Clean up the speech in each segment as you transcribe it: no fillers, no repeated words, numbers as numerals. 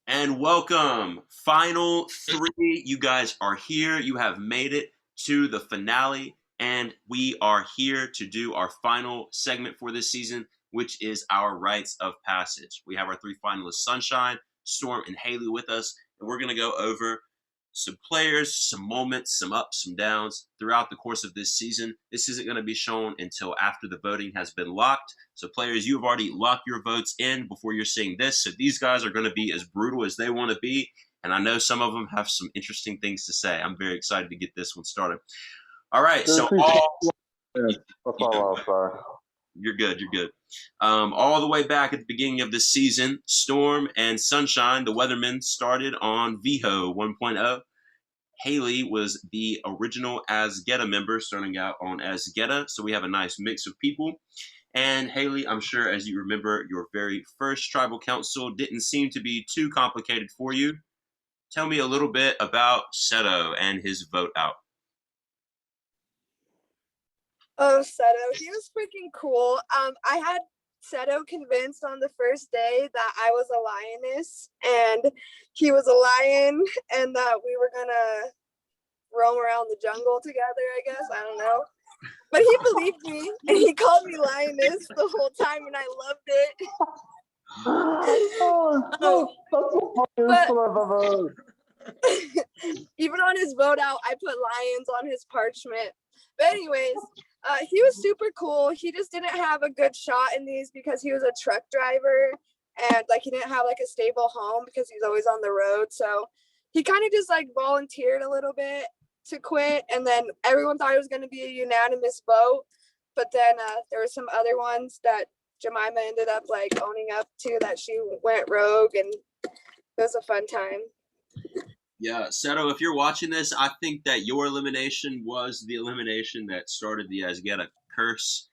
And welcome. Final three. You guys are here. You have made it to the finale. And we are here to do our final segment for this season, which is our rites of passage. We have our three finalists, Sunshine, Storm, and Haley with us. And we're going to go over some players, some moments, some ups, some downs throughout the course of this season. This isn't going to be shown until after the voting has been locked. So players, you've already locked your votes in before you're seeing this. So these guys are going to be as brutal as they want to be. And I know some of them have some interesting things to say. I'm very excited to get this one started. All right. So you're good. You're good. All the way back at the beginning of the season, Storm and Sunshine, the Weathermen, started on VHO 1.0. Haley was the original Asgeta member, starting out on Asgeta. So we have a nice mix of people. And Haley, I'm sure as you remember, your very first tribal council didn't seem to be too complicated for you. Tell me a little bit about Seto and his vote out. Oh, Seto, he was freaking cool. I had Seto convinced on the first day that I was a lioness and he was a lion and that we were gonna roam around the jungle together, I guess. I don't know. But he believed me and he called me lioness the whole time and I loved it. Even on his vote out, I put lions on his parchment. But anyways, he was super cool. He just didn't have a good shot in these because he was a truck driver and like he didn't have like a stable home because he's always on the road. So he kind of just like volunteered a little bit to quit, and then everyone thought it was going to be a unanimous vote, but then there were some other ones that Jemima ended up like owning up to, that she went rogue, and it was a fun time. Yeah, Seto, if you're watching this, I think that your elimination was the elimination that started the Asgeta curse,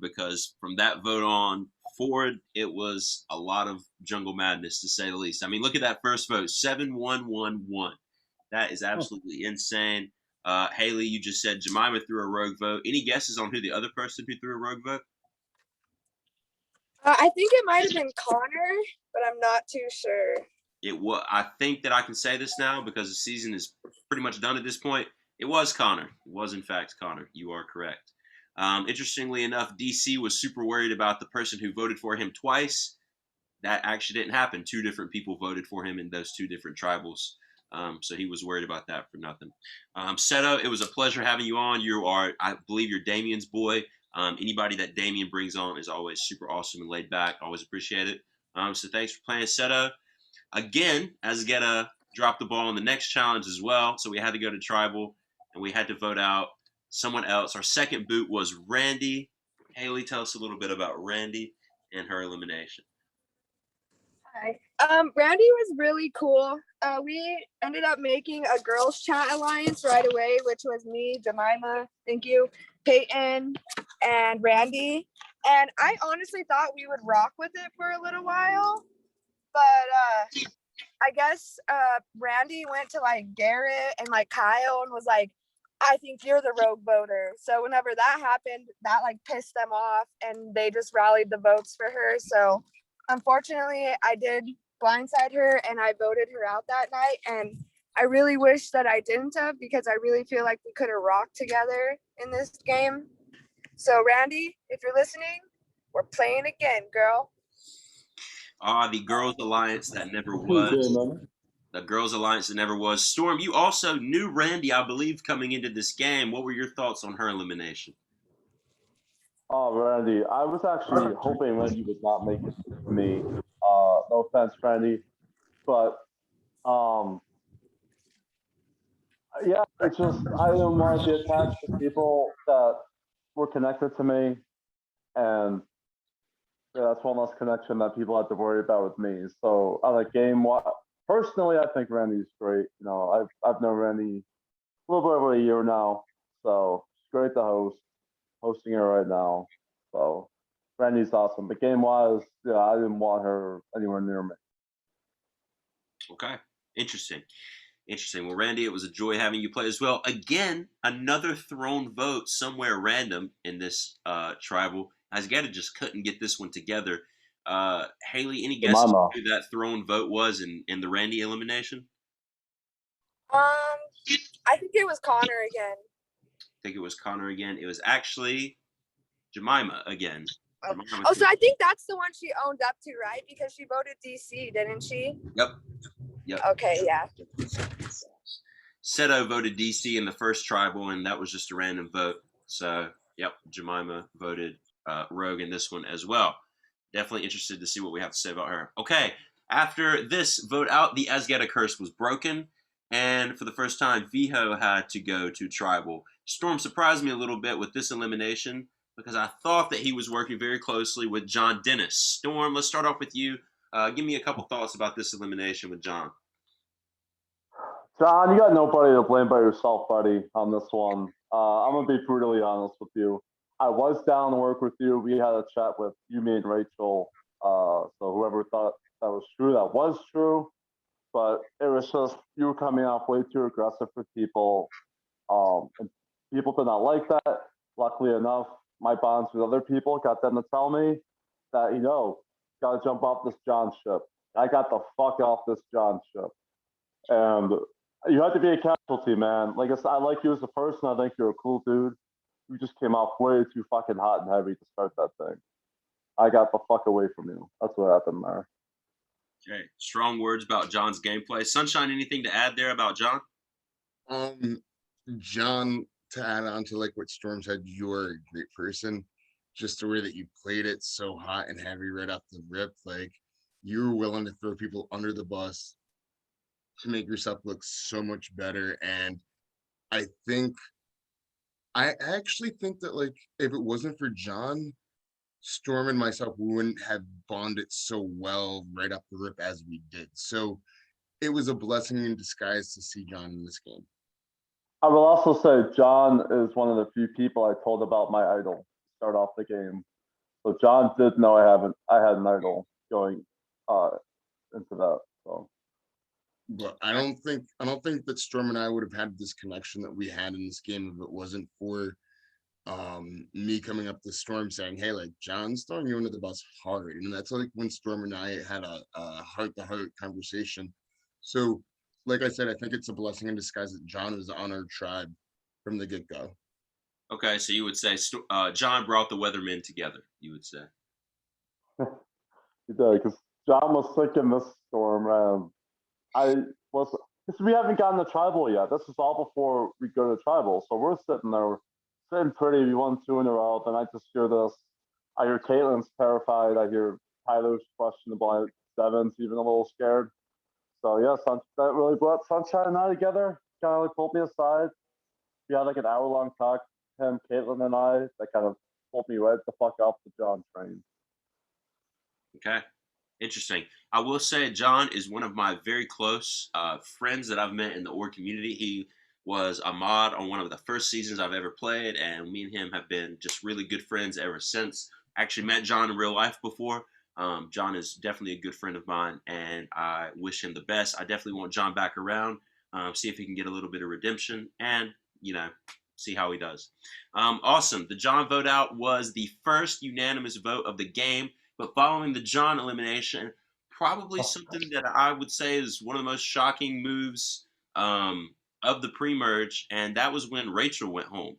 because from that vote on forward, it was a lot of jungle madness, to say the least. I mean, look at that first vote, 7-1-1-1. That is absolutely insane. Haley, you just said Jemima threw a rogue vote. Any guesses on who the other person who threw a rogue vote? I think it might have been Connor, but I'm not too sure. It was. I think that I can say this now because the season is pretty much done at this point. It was Connor. It was in fact Connor. You are correct. Interestingly enough, DC was super worried about the person who voted for him twice. That actually didn't happen. Two different people voted for him in those two different tribals. So he was worried about that for nothing. Seto, it was a pleasure having you on. You are, I believe, you're Damien's boy. Anybody that Damien brings on is always super awesome and laid back. Always appreciate it. So thanks for playing, Seto. Again, Asgeta dropped the ball on the next challenge as well. So we had to go to tribal and we had to vote out someone else. Our second boot was Randy. Haley, tell us a little bit about Randy and her elimination. Hi. Randy was really cool. We ended up making a girls chat alliance right away, which was me, Jemima, thank you, Peyton, and Randy. And I honestly thought we would rock with it for a little while, but I guess Randy went to like Garrett and like Kyle and was like, I think you're the rogue voter. So whenever that happened, that like pissed them off and they just rallied the votes for her. So unfortunately, I did blindside her and I voted her out that night. And I really wish that I didn't have, because I really feel like we could have rocked together in this game. So Randy, if you're listening, we're playing again, girl. The Girls Alliance that never was. The Girls Alliance that never was. Storm, you also knew Randy, I believe, coming into this game. What were your thoughts on her elimination? Oh, Randy, I was actually hoping Randy would not make it to me. No offense, Randy, but yeah, it's just I didn't want to be attached to people that were connected to me, and yeah, that's one less connection that people had to worry about with me. So on a game, personally, I think Randy's great. You know, I've known Randy a little bit over a year now, so it's great to hosting her right now. So Randy's awesome. But game wise, yeah, I didn't want her anywhere near me. Okay, interesting. Interesting. Well, Randy, it was a joy having you play as well. Again, another thrown vote somewhere random in this tribal. Asgeta just couldn't get this one together. Haley, any guesses Jemima. who that thrown vote was in the Randy elimination? I think it was Connor again. I think it was Connor again. It was actually Jemima again. Oh. Jemima Oh, so I think that's the one she owned up to, right? Because she voted DC, didn't she? Yep. Yep. Okay, yeah. Seto voted DC in the first tribal, and that was just a random vote. So, yep, Jemima voted Rogue in this one as well. Definitely interested to see what we have to say about her. Okay, after this vote out, the Asgeta curse was broken, and for the first time, Viho had to go to tribal. Storm surprised me a little bit with this elimination because I thought that he was working very closely with John Dennis. Storm, let's start off with you. Give me a couple thoughts about this elimination with John. John, you got nobody to blame but yourself, buddy, on this one. I'm gonna be brutally honest with you. I was down to work with you. We had a chat with you, me, and Rachel. So whoever thought that was true, that was true. But it was just you were coming off way too aggressive for people. And people did not like that. Luckily enough, my bonds with other people got them to tell me that, gotta jump off this John ship. I got the fuck off this John ship. And you have to be a casualty, man. Like I said, I like you as a person. I think you're a cool dude. You just came off way too fucking hot and heavy to start that thing. I got the fuck away from you. That's what happened there. Okay, strong words about John's gameplay. Sunshine, anything to add there about John? John, to add on to like what Storm said, you're a great person. Just the way that you played it so hot and heavy right off the rip, like you were willing to throw people under the bus to make yourself look so much better. And I actually think that like if it wasn't for John, Storm and myself, we wouldn't have bonded so well right off the rip as we did. So it was a blessing in disguise to see John in this game. I will also say John is one of the few people I told about my idol to start off the game. So John did know I had an idol going into that. So But I don't think that Storm and I would have had this connection that we had in this game if it wasn't for me coming up to Storm saying, hey, like John's throwing you under the bus hard. And that's like when Storm and I had a heart-to-heart conversation. So like I said, I think it's a blessing in disguise that John was on our tribe from the get-go. Okay, so you would say John brought the weathermen together, you would say. he did, because John was sick in this storm. Because we haven't gotten to tribal yet. This is all before we go to tribal. So we're sitting there, sitting pretty. We won 2 in a row. Then I just hear this. I hear Caitlin's terrified. I hear Tyler's questionable. Zevan's even a little scared. So yeah, that really brought Sunshine and I together. Kind of like pulled me aside. We had like an hour-long talk, him, Caitlin, and I, that kind of pulled me right the fuck off the John train. Okay, interesting. I will say John is one of my very close friends that I've met in the org community. He was a mod on one of the first seasons I've ever played, and me and him have been just really good friends ever since. I actually met John in real life before. John is definitely a good friend of mine, and I wish him the best. I definitely want John back around, see if he can get a little bit of redemption, and, see how he does. Awesome. The John vote out was the first unanimous vote of the game, but following the John elimination, probably something that I would say is one of the most shocking moves of the pre-merge, and that was when Rachel went home.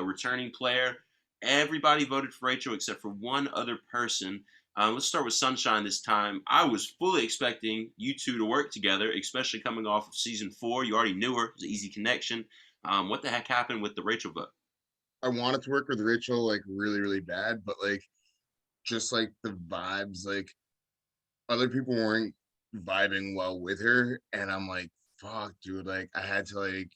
Returning player, everybody voted for Rachel except for one other person. Let's start with Sunshine this time. I was fully expecting you two to work together, especially coming off of season 4. You already knew her. It was an easy connection. What the heck happened with the Rachel vote? I wanted to work with Rachel like really, really bad, but like just like the vibes, like other people weren't vibing well with her. And I'm like, fuck, dude, like I had to like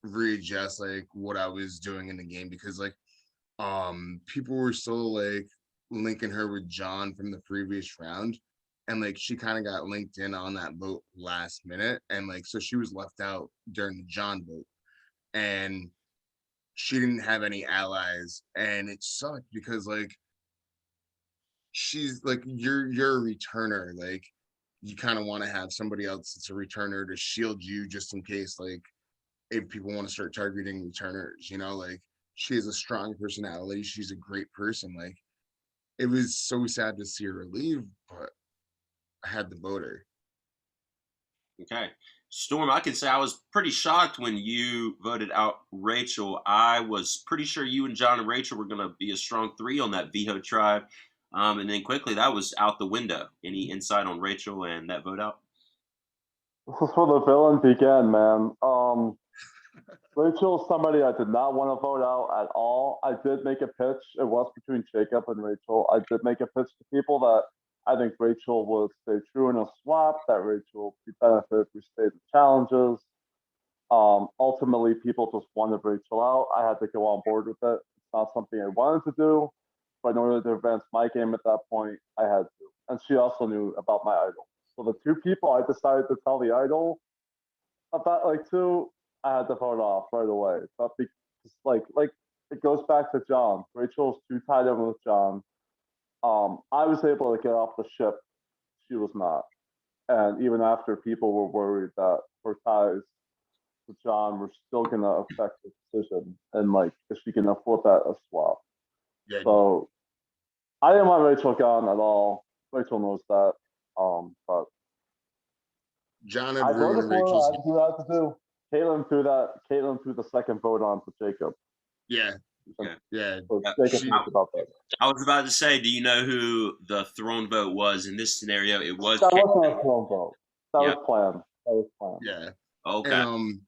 readjust like what I was doing in the game because like people were still like linking her with John from the previous round, and like she kind of got linked in on that vote last minute, and like so she was left out during the John vote, and she didn't have any allies, and it sucked because like she's like you're a returner, like you kind of want to have somebody else that's a returner to shield you just in case like if people want to start targeting returners, like she has a strong personality, she's a great person, like it was so sad to see her leave, but I had to vote her. Okay. Storm, I can say I was pretty shocked when you voted out Rachel. I was pretty sure you and John and Rachel were going to be a strong 3 on that VHO tribe. And then quickly that was out the window. Any insight on Rachel and that vote out? This is where the villain began, man. Rachel's somebody I did not want to vote out at all. I did make a pitch. It was between Jacob and Rachel. I did make a pitch to people that I think Rachel would stay true in a swap, that Rachel would be benefited if we stayed in challenges. Ultimately, people just wanted Rachel out. I had to go on board with it. It's not something I wanted to do, but in order to advance my game at that point, I had to. And she also knew about my idol. So the 2 people I decided to tell the idol about, like, 2, I had to vote off right away. But because, like it goes back to John. Rachel's too tied in with John. I was able to get off the ship. She was not. And even after people were worried that her ties with John were still going to affect the decision, and like, is she going to flip that a swap? Yeah, So I didn't want Rachel gone at all. Rachel knows that. But John I had voted ruined for her. I Rachel's. had to do what I had to do. Caitlin threw that. Caitlin threw the second vote on to Jacob. Yeah, Okay. yeah. So Uh, Jacob she- knows about that. I was about to say, do you know who the thrown vote was in this scenario? It was That wasn't Caitlin. a throne vote. That Yeah. was planned. That was planned. Yeah. Okay.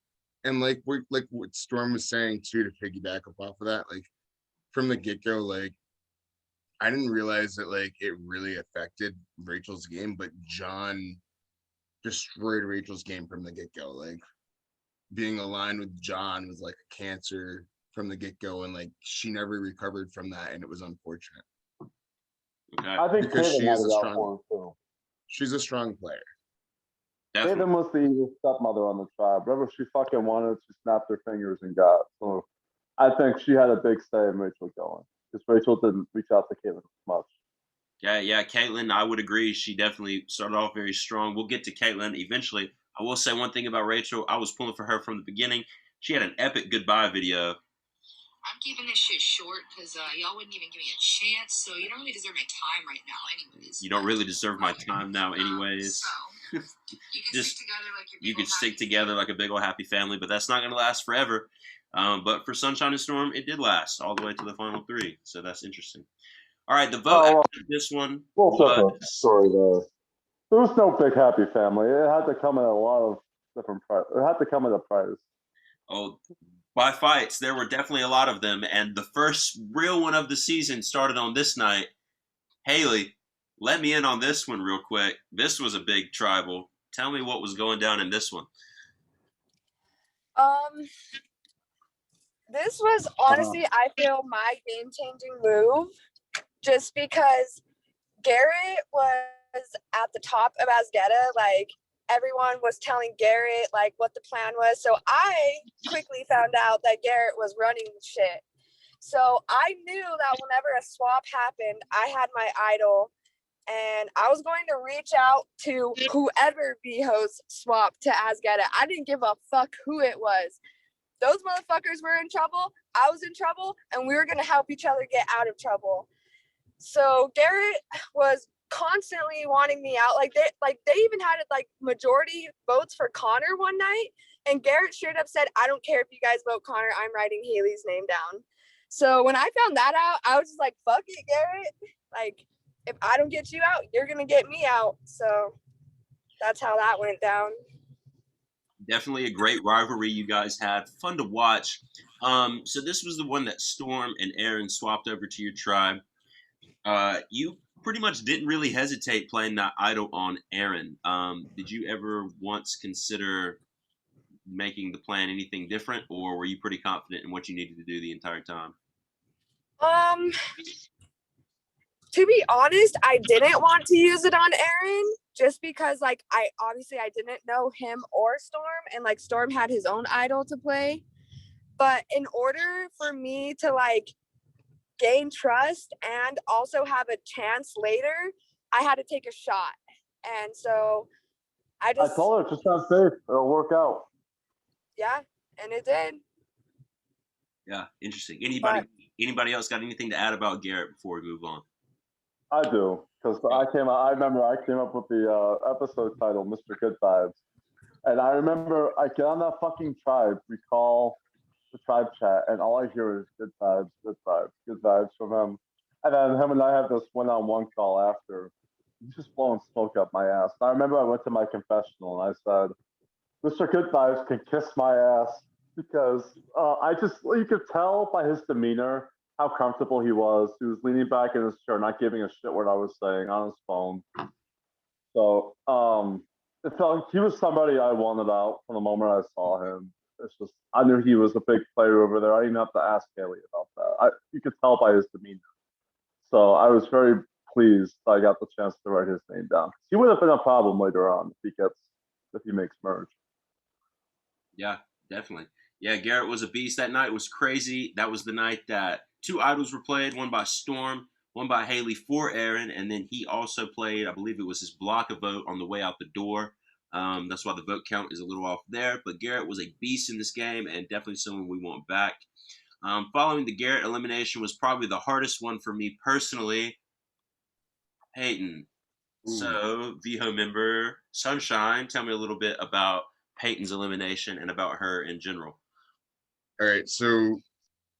And like what Storm was saying too, to piggyback up off of that, like from the get-go, like I didn't realize that like it really affected Rachel's game, but John destroyed Rachel's game from the get-go. Like being aligned with John was like a cancer from the get-go, and like she never recovered from that, and it was unfortunate. Okay. I think Because Caitlin she had is it a out strong- for her too. She's a strong player. Definitely. Caitlin was the evil stepmother on the tribe. Whatever she fucking wanted, she snapped her fingers and got. So I think she had a big say in Rachel going, because Rachel didn't reach out to Caitlin much. Yeah, Caitlin, I would agree. She definitely started off very strong. We'll get to Caitlin eventually. I will say one thing about Rachel. I was pulling for her from the beginning. She had an epic goodbye video. I'm keeping this shit short because y'all wouldn't even give me a chance, so you don't really deserve my time right now, anyways. You don't really deserve my time now, anyways. So you can Just stick together like your you big could old stick happy together family. like a big old happy family, but that's not going to last forever. But for Sunshine and Storm, it did last all the way to the final 3. So that's interesting. All right, the vote after this one We'll set the was story there. There was no big happy family. It had to come at a lot of different price. It had to come at a price. by fights. There were definitely a lot of them, and the first real one of the season started on this night. Haley, let me in on this one real quick. This was a big tribal. Tell me what was going down in this one. This was honestly, I feel, my game-changing move, just because Garrett was at the top of Asgetta. Like, everyone was telling Garrett like what the plan was. So I quickly found out that Garrett was running shit. So I knew that whenever a swap happened, I had my idol, and I was going to reach out to whoever VHO's swap to Asgetta. I didn't give a fuck who it was. Those motherfuckers were in trouble. I was in trouble, and we were going to help each other get out of trouble. So Garrett was constantly wanting me out. Like they even had like majority votes for Connor one night, and Garrett straight up said, "I don't care if you guys vote Connor. I'm writing Haley's name down." So when I found that out, I was just like, "Fuck it, Garrett. Like, if I don't get you out, you're gonna get me out." So that's how that went down. Definitely a great rivalry you guys had. Fun to watch. So this was the one that Storm and Aaron swapped over to your tribe. You pretty much didn't really hesitate playing that idol on Aaron. Did you ever once consider making the plan anything different, or were you pretty confident in what you needed to do the entire time? To be honest, I didn't want to use it on Aaron just because like I didn't know him or Storm, and like Storm had his own idol to play. But in order for me to like gain trust and also have a chance later, I had to take a shot. And so I told her, just sound safe. It'll work out. Yeah, and it did. Yeah, interesting. Anybody else got anything to add about Garrett before we move on? I do, because I remember I came up with the episode title, Mr. Good Vibes. And I remember I get on that fucking tribe, recall the tribe chat, and all I hear is good vibes, good vibes, good vibes from him. And then him and I have this one-on-one call after. He's just blowing smoke up my ass. And I remember I went to my confessional and I said, Mr. Good Vibes can kiss my ass because you could tell by his demeanor how comfortable he was. He was leaning back in his chair, not giving a shit what I was saying on his phone. So, it felt like he was somebody I wanted out from the moment I saw him. It's just, I knew he was a big player over there. I didn't have to ask Haley about that. You could tell by his demeanor. So I was very pleased I got the chance to write his name down. He would have been a problem later on if he makes merge. Yeah, definitely. Yeah, Garrett was a beast. That night was crazy. That was the night that 2 idols were played, one by Storm, one by Haley for Aaron, and then he also played, I believe it was his block of vote on the way out the door. That's why the vote count is a little off there. But Garrett was a beast in this game and definitely someone we want back. Following the Garrett elimination was probably the hardest one for me personally. Peyton. So, VHO member Sunshine, tell me a little bit about Peyton's elimination and about her in general. All right, so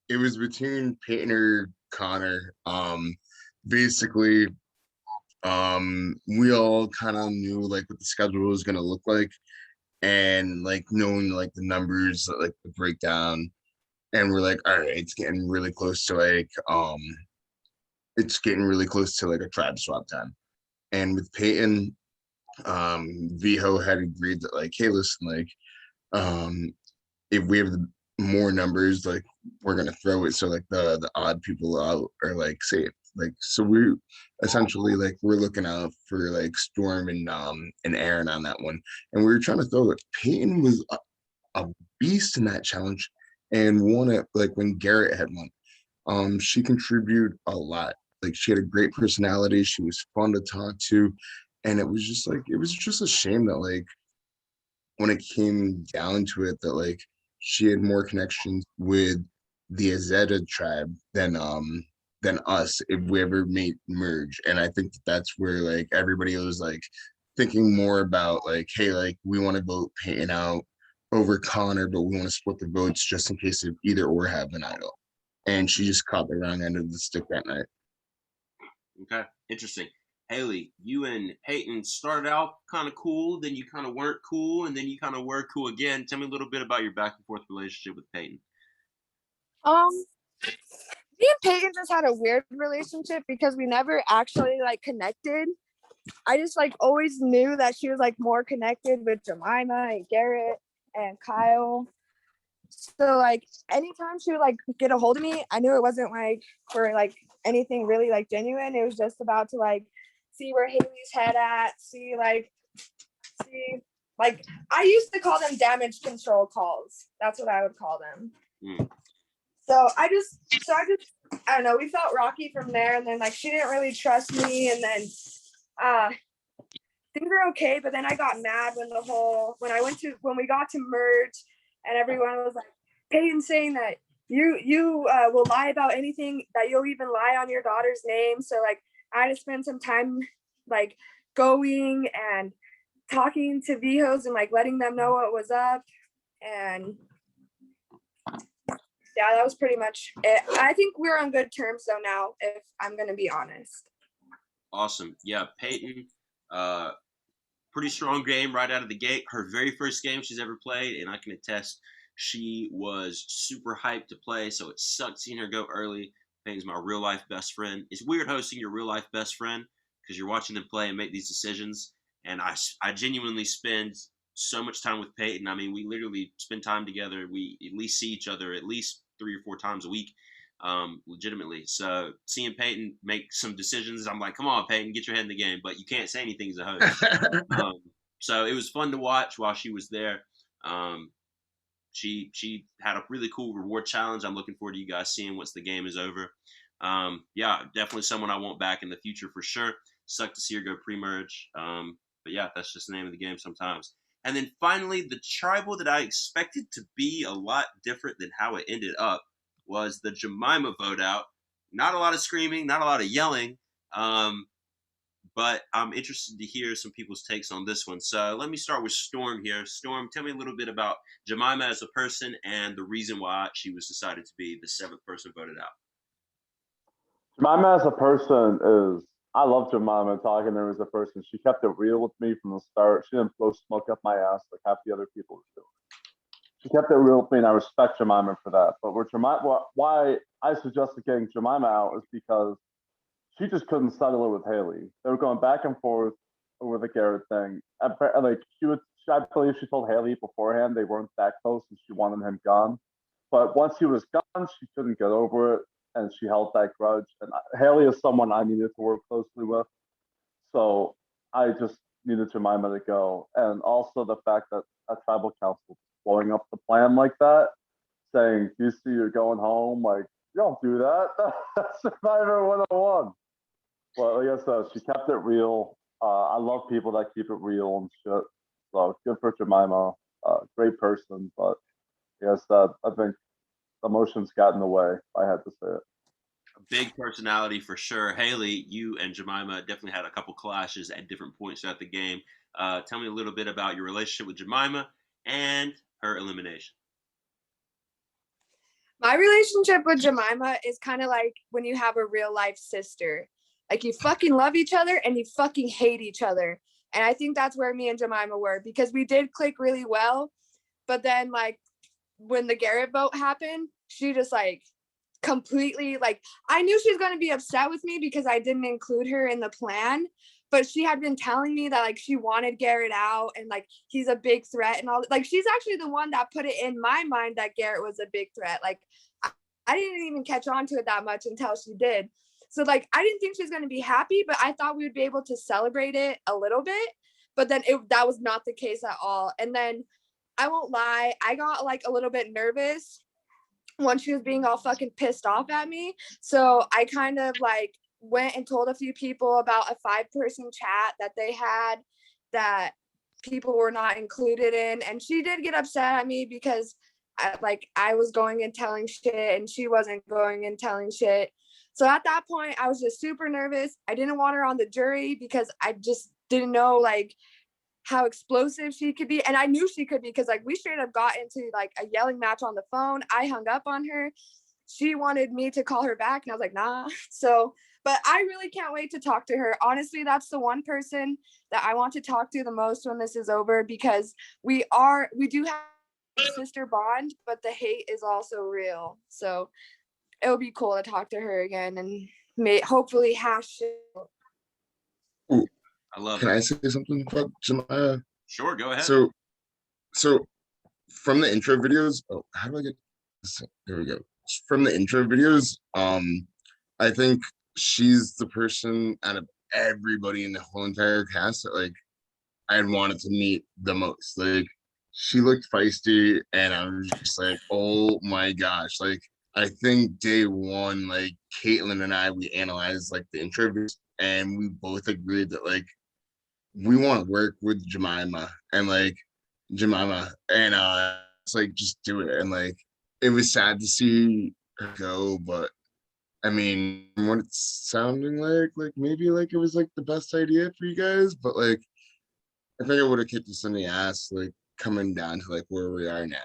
it was between Peyton or Connor. Basically, we all kind of knew like what the schedule was gonna look like, and like knowing like the numbers, like the breakdown, and we're like, all right, it's getting really close to like a tribe swap time. And with Peyton, VHO had agreed that like, hey, listen, like, if we have more numbers, like we're gonna throw it so like the odd people out are like safe. Like, so we essentially like we're looking out for like Storm and Aaron on that one, and we were trying to throw it. Peyton was a beast in that challenge and won it like when Garrett had won. She contributed a lot. Like she had a great personality. She was fun to talk to, and it was just a shame that like when it came down to it that like she had more connections with the Azeta tribe than us if we ever made merge. And I think that's where like everybody was like thinking more about like, hey, like we want to vote Peyton out over Connor, but we want to split the votes just in case if either or have an idol. And she just caught the wrong end of the stick that night. Okay, interesting. Haley, you and Peyton started out kind of cool, then you kind of weren't cool, and then you kind of were cool again. Tell me a little bit about your back and forth relationship with Peyton. Me and Peyton just had a weird relationship because we never actually like connected. I just like always knew that she was like more connected with Jemima and Garrett and Kyle. So like anytime she would like get a hold of me, I knew it wasn't like for like anything really like genuine. It was just about to like see where Haley's head at, see like I used to call them damage control calls. That's what I would call them. So I don't know, we felt rocky from there, and then like she didn't really trust me, and then things were okay, but then I got mad when we got to merge and everyone was like, Peyton saying that you will lie about anything, that you'll even lie on your daughter's name. So like I had to spend some time like going and talking to VHOs and like letting them know what was up. And yeah, that was pretty much it. I think we're on good terms though now, if I'm gonna be honest. Awesome. Yeah, Peyton, pretty strong game right out of the gate. Her very first game she's ever played, and I can attest she was super hyped to play, so it sucked seeing her go early. Peyton's my real life best friend. It's weird hosting your real life best friend because you're watching them play and make these decisions, and I genuinely spend so much time with Peyton. I mean, we literally spend time together. We at least see each other at least 3 or 4 times a week, legitimately. So seeing Peyton make some decisions, I'm like, come on, Peyton, get your head in the game. But you can't say anything as a host. So it was fun to watch while she was there. She had a really cool reward challenge. I'm looking forward to you guys seeing once the game is over. Yeah, definitely someone I want back in the future for sure. Sucked to see her go pre-merge. But yeah, that's just the name of the game sometimes. And then finally, the tribal that I expected to be a lot different than how it ended up was the Jemima vote out. Not a lot of screaming, not a lot of yelling, But I'm interested to hear some people's takes on this one. So let me start with Storm here. Storm, tell me a little bit about Jemima as a person and the reason why she was decided to be the seventh person voted out. Jemima as a person is, I love Jemima talking to her as a person. She kept it real with me from the start. She didn't blow smoke up my ass like half the other people were doing. She kept it real with me, and I respect Jemima for that. But why I suggested getting Jemima out is because she just couldn't settle it with Haley. They were going back and forth over the Garrett thing. Like I believe she told Haley beforehand they weren't that close and she wanted him gone. But once he was gone, she couldn't get over it, and she held that grudge. And Haley is someone I needed to work closely with, so I just needed Jemima to go. And also the fact that a tribal council was blowing up the plan like that, saying, "DC, you're going home." Like, you don't do that. That's Survivor 101. But like I said, she kept it real. I love people that keep it real and shit. So good for Jemima. Great person. But like I said, I think emotions got in the way. I had to say it. A big personality for sure. Haley, you and Jemima definitely had a couple clashes at different points throughout the game. Tell me a little bit about your relationship with Jemima and her elimination. My relationship with Jemima is kind of like when you have a real life sister. Like, you fucking love each other and you fucking hate each other. And I think that's where me and Jemima were, because we did click really well. But then, like, when the Garrett vote happened, she just like completely, like, I knew she was going to be upset with me because I didn't include her in the plan. But she had been telling me that, like, she wanted Garrett out and, like, he's a big threat and all. Like, she's actually the one that put it in my mind that Garrett was a big threat. Like, I didn't even catch on to it that much until she did. So, like, I didn't think she was going to be happy, but I thought we would be able to celebrate it a little bit. But then that was not the case at all. And then I won't lie, I got, like, a little bit nervous when she was being all fucking pissed off at me. So I kind of, like, went and told a few people about a 5-person chat that they had that people were not included in. And she did get upset at me because I was going and telling shit and she wasn't going and telling shit. So at that point, I was just super nervous. I didn't want her on the jury because I just didn't know, like, how explosive she could be. And I knew she could be because, like, we straight up got into, like, a yelling match on the phone. I hung up on her. She wanted me to call her back and I was like, nah. So, but I really can't wait to talk to her. Honestly, that's the one person that I want to talk to the most when this is over, because we do have a sister bond, but the hate is also real. So it would be cool to talk to her again and hopefully hash it. Ooh, I love can it. I say something about Jemima? Sure, go ahead. So from the intro videos, oh, how do I get this? There we go. From the intro videos, I think she's the person out of everybody in the whole entire cast that, like, I'd wanted to meet the most. Like, she looked feisty and I was just like, oh my gosh. Like, I think day one, like, Caitlin and I, we analyzed, like, the intro videos and we both agreed that, like, we want to work with Jemima and, like, Jemima and it's like, just do it. And, like, it was sad to see her go, but I mean, what it's sounding like maybe, like, it was, like, the best idea for you guys, but, like, I think it would have kicked us in the ass, like, coming down to, like, where we are now.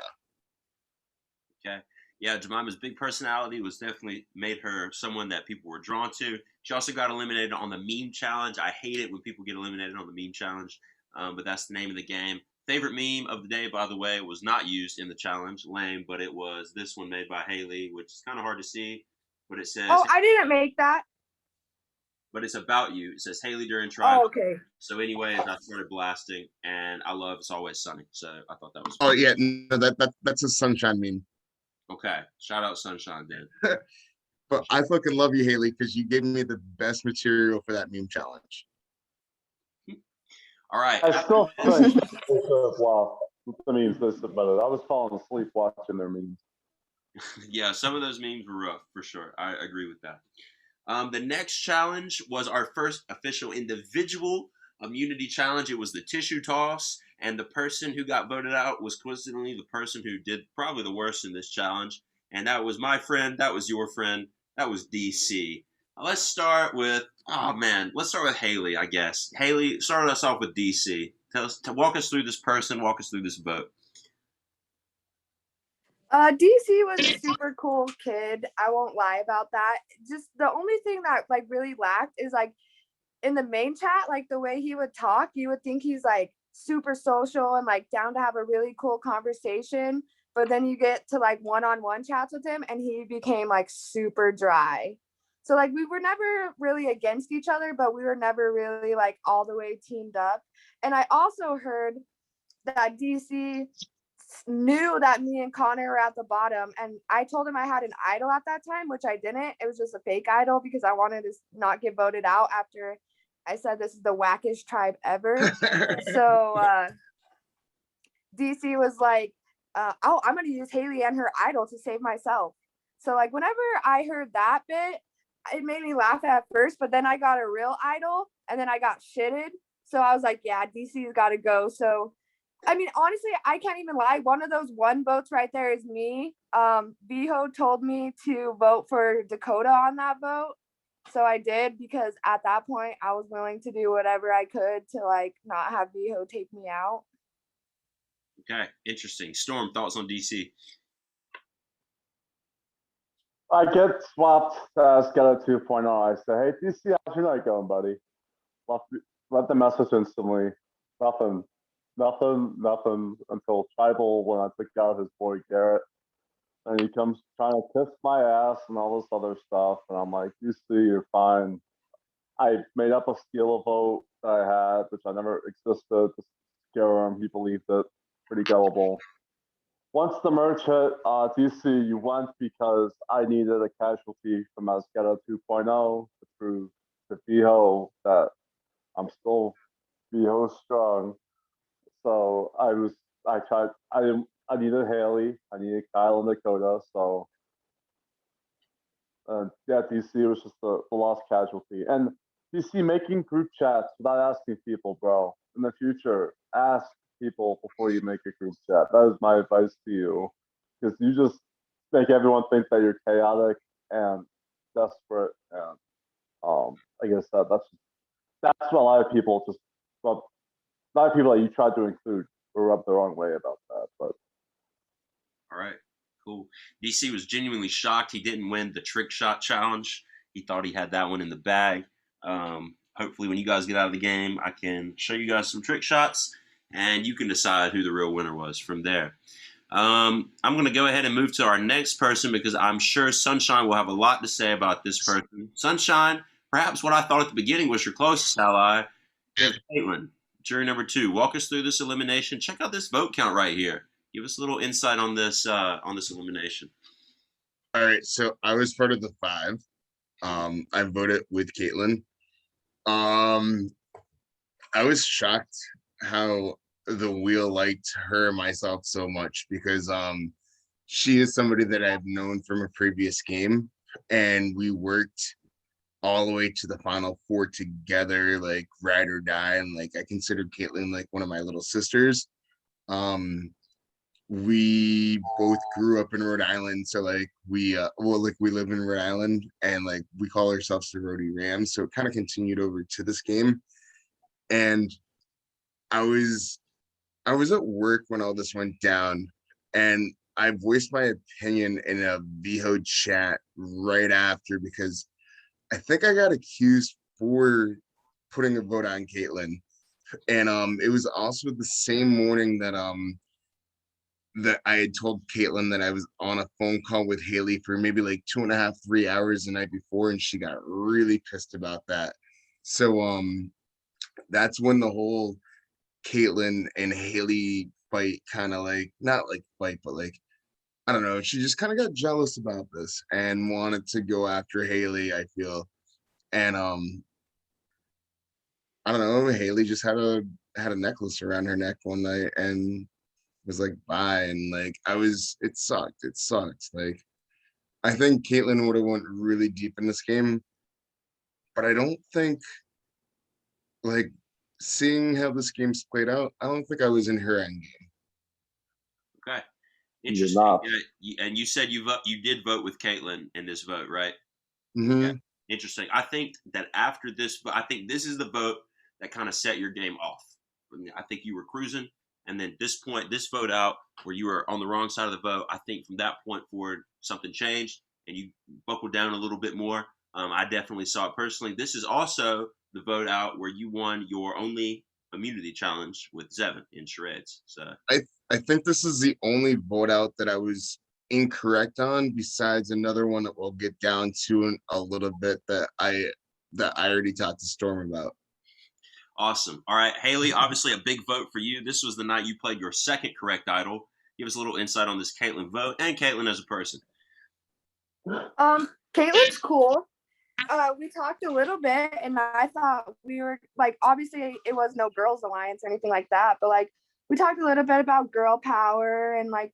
Okay. Yeah, Jemima's big personality was definitely made her someone that people were drawn to. She also got eliminated on the meme challenge. I hate it when people get eliminated on the meme challenge, but that's the name of the game. Favorite meme of the day, by the way, was not used in the challenge. Lame, but it was this one made by Haley, which is kind of hard to see. But it says, Oh, I didn't make that. but it's about you. It says Haley during trial. Oh, okay. So, anyways, I started blasting, and I love It's Always Sunny. So I thought that was Oh fun. yeah, no, that's a sunshine meme. Okay. Shout out Sunshine, Dan. But I fucking love you, Haley, because you gave me the best material for that meme challenge. All right. I still think wow, the memes they submitted. I was falling asleep watching their memes. Yeah, some of those memes were rough for sure. I agree with that. The next challenge was our first official individual immunity challenge. It was the tissue toss, and the person who got voted out was coincidentally the person who did probably the worst in this challenge. And that was my friend. That was your friend. That was DC. Let's start with let's start with Haley, I guess. Haley, start us off with DC. Walk us through this person, walk us through this vote. DC was a super cool kid. I won't lie about that. Just the only thing that like really lacked is like in the main chat, like the way he would talk, you would think he's like super social and like down to have a really cool conversation. But then you get to like one-on-one chats with him and he became like super dry. So like we were never really against each other, but we were never really like all the way teamed up. And I also heard that DC knew that me and Connor were at the bottom, and I told him I had an idol at that time, which I didn't. It was just a fake idol because I wanted to not get voted out after I said this is the wackest tribe ever. So DC was like, oh, I'm gonna use Haley and her idol to save myself. So like whenever I heard that bit, it made me laugh at first, but then I got a real idol and then I got shitted. So I was like, yeah, DC's gotta go. So I mean, honestly, I can't even lie. One of those one votes right there is me. Viho told me to vote for Dakota on that vote. So I did because at that point I was willing to do whatever I could to like not have Viho take me out. Okay, interesting. Storm, thoughts on DC? I get swapped as Ghetto 2.0. I say, hey, DC, how's your night going, buddy? Let the message instantly. Nothing until Tribal when I took out his boy Garrett. And he comes trying to kiss my ass and all this other stuff. And I'm like, DC, you're fine. I made up a steal a vote that I had, which I never existed to scare him. He believed it. Pretty gullible. Once the merge hit, DC, you went because I needed a casualty from Asgetta 2.0 to prove to Viho that I'm still Viho strong. So I needed Haley, I needed Kyle and Dakota. So yeah, DC was just the lost casualty. And DC making group chats without asking people, bro. In the future, ask people before you make a group chat. That is my advice to you, because you just make everyone think that you're chaotic and desperate. And I guess that's what a lot of people just, well, a lot of people that you tried to include were rubbed the wrong way about that. But All right, cool. DC was genuinely shocked he didn't win the trick shot challenge. He thought he had that one in the bag. Hopefully, when you guys get out of the game, I can show you guys some trick shots, and you can decide who the real winner was from there. I'm going to go ahead and move to our next person because I'm sure Sunshine will have a lot to say about this person. Sunshine, perhaps what I thought at the beginning was your closest ally, Caitlin. Jury number 2. Walk us through this elimination. Check out this vote count right here. Give us a little insight on this elimination. All right, so I was part of the 5. I voted with Caitlin. I was shocked how the wheel liked her and myself so much because she is somebody that I've known from a previous game, and we worked all the way to the final 4 together, like ride or die. And like I considered Caitlin like one of my little sisters. We both grew up in Rhode Island, so like we live in Rhode Island, and like we call ourselves the Rhodey Rams. So it kind of continued over to this game. And I was at work when all this went down, and I voiced my opinion in a VHO chat right after because I think I got accused for putting a vote on Caitlin. And it was also the same morning that that I had told Caitlin that I was on a phone call with Haley for maybe like 2.5, 3 hours the night before, and she got really pissed about that. So that's when the whole Caitlin and Haley fight kind of like, not like fight, but like, I don't know, she just kind of got jealous about this and wanted to go after Haley, I feel. And I don't know, Haley just had a necklace around her neck one night and was like, bye. And like it sucked. Like I think Caitlin would have went really deep in this game, but I don't think, like, seeing how this game's played out, I don't think I was in her end game. Okay, You're interesting. not. Yeah, and you said you did vote with Caitlin in this vote, right? Mm-hmm. Yeah. Interesting. I think that after this, I think this is the vote that kind of set your game off. I think you were cruising, and then this point, this vote out where you were on the wrong side of the vote. I think from that point forward, something changed, and you buckled down a little bit more. I definitely saw it personally. This is also the vote out where you won your only immunity challenge with ZEVAN in charades. So I think this is the only vote out that I was incorrect on, besides another one that we'll get down to in a little bit that I already talked to Storm about. awesome. All right, Haley, obviously a big vote for you. This was the night you played your second correct idol. Give us a little insight on this Caitlyn vote and Caitlyn as a person. Caitlin's cool. We talked a little bit, and I thought we were like, obviously it was no girls alliance or anything like that, but like we talked a little bit about girl power and like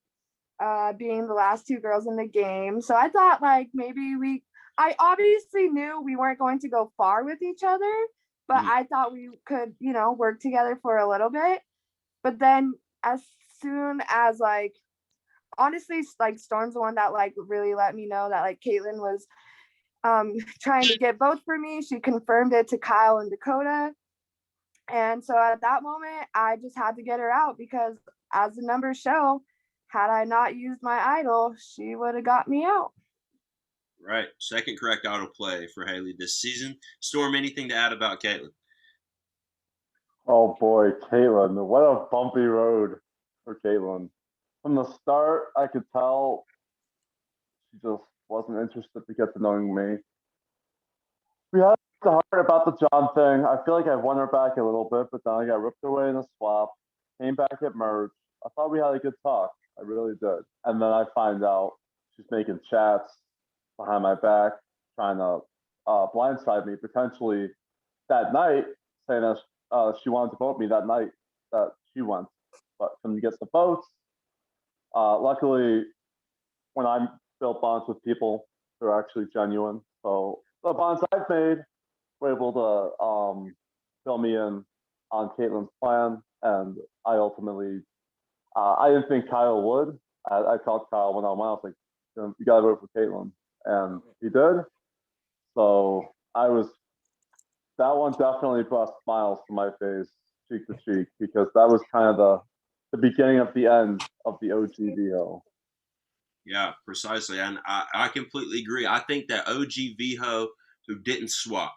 being the last two girls in the game. So I thought like maybe I obviously knew we weren't going to go far with each other, but I thought we could, work together for a little bit. But then as soon as like, honestly, like Storm's the one that like really let me know that like Caitlyn was trying to get votes for me. She confirmed it to Kyle and Dakota. And so at that moment, I just had to get her out because as the numbers show, had I not used my idol, she would have got me out. Right. Second correct idol play for Haley this season. Storm, anything to add about Caitlyn? Oh boy, Caitlyn, what a bumpy road for Caitlyn. From the start, I could tell she just wasn't interested to get to knowing me. We had the heart about the John thing. I feel like I won her back a little bit, but then I got ripped away in a swap, came back at merge. I thought we had a good talk. I really did. And then I find out she's making chats behind my back, trying to blindside me potentially that night, saying that she wanted to vote me that night that she went, but couldn't get the votes. Luckily, when I built bonds with people, they're actually genuine. So the bonds I've made were able to fill me in on Caitlyn's plan, and I ultimately, I didn't think Kyle would. I talked to Kyle one-on-one. I was like, you gotta vote for Caitlyn, and he did. So that one definitely brought smiles to my face, cheek to cheek, because that was kind of the beginning of the end of the OG VO. Yeah, precisely. And I completely agree. I think that OG VHO who didn't swap,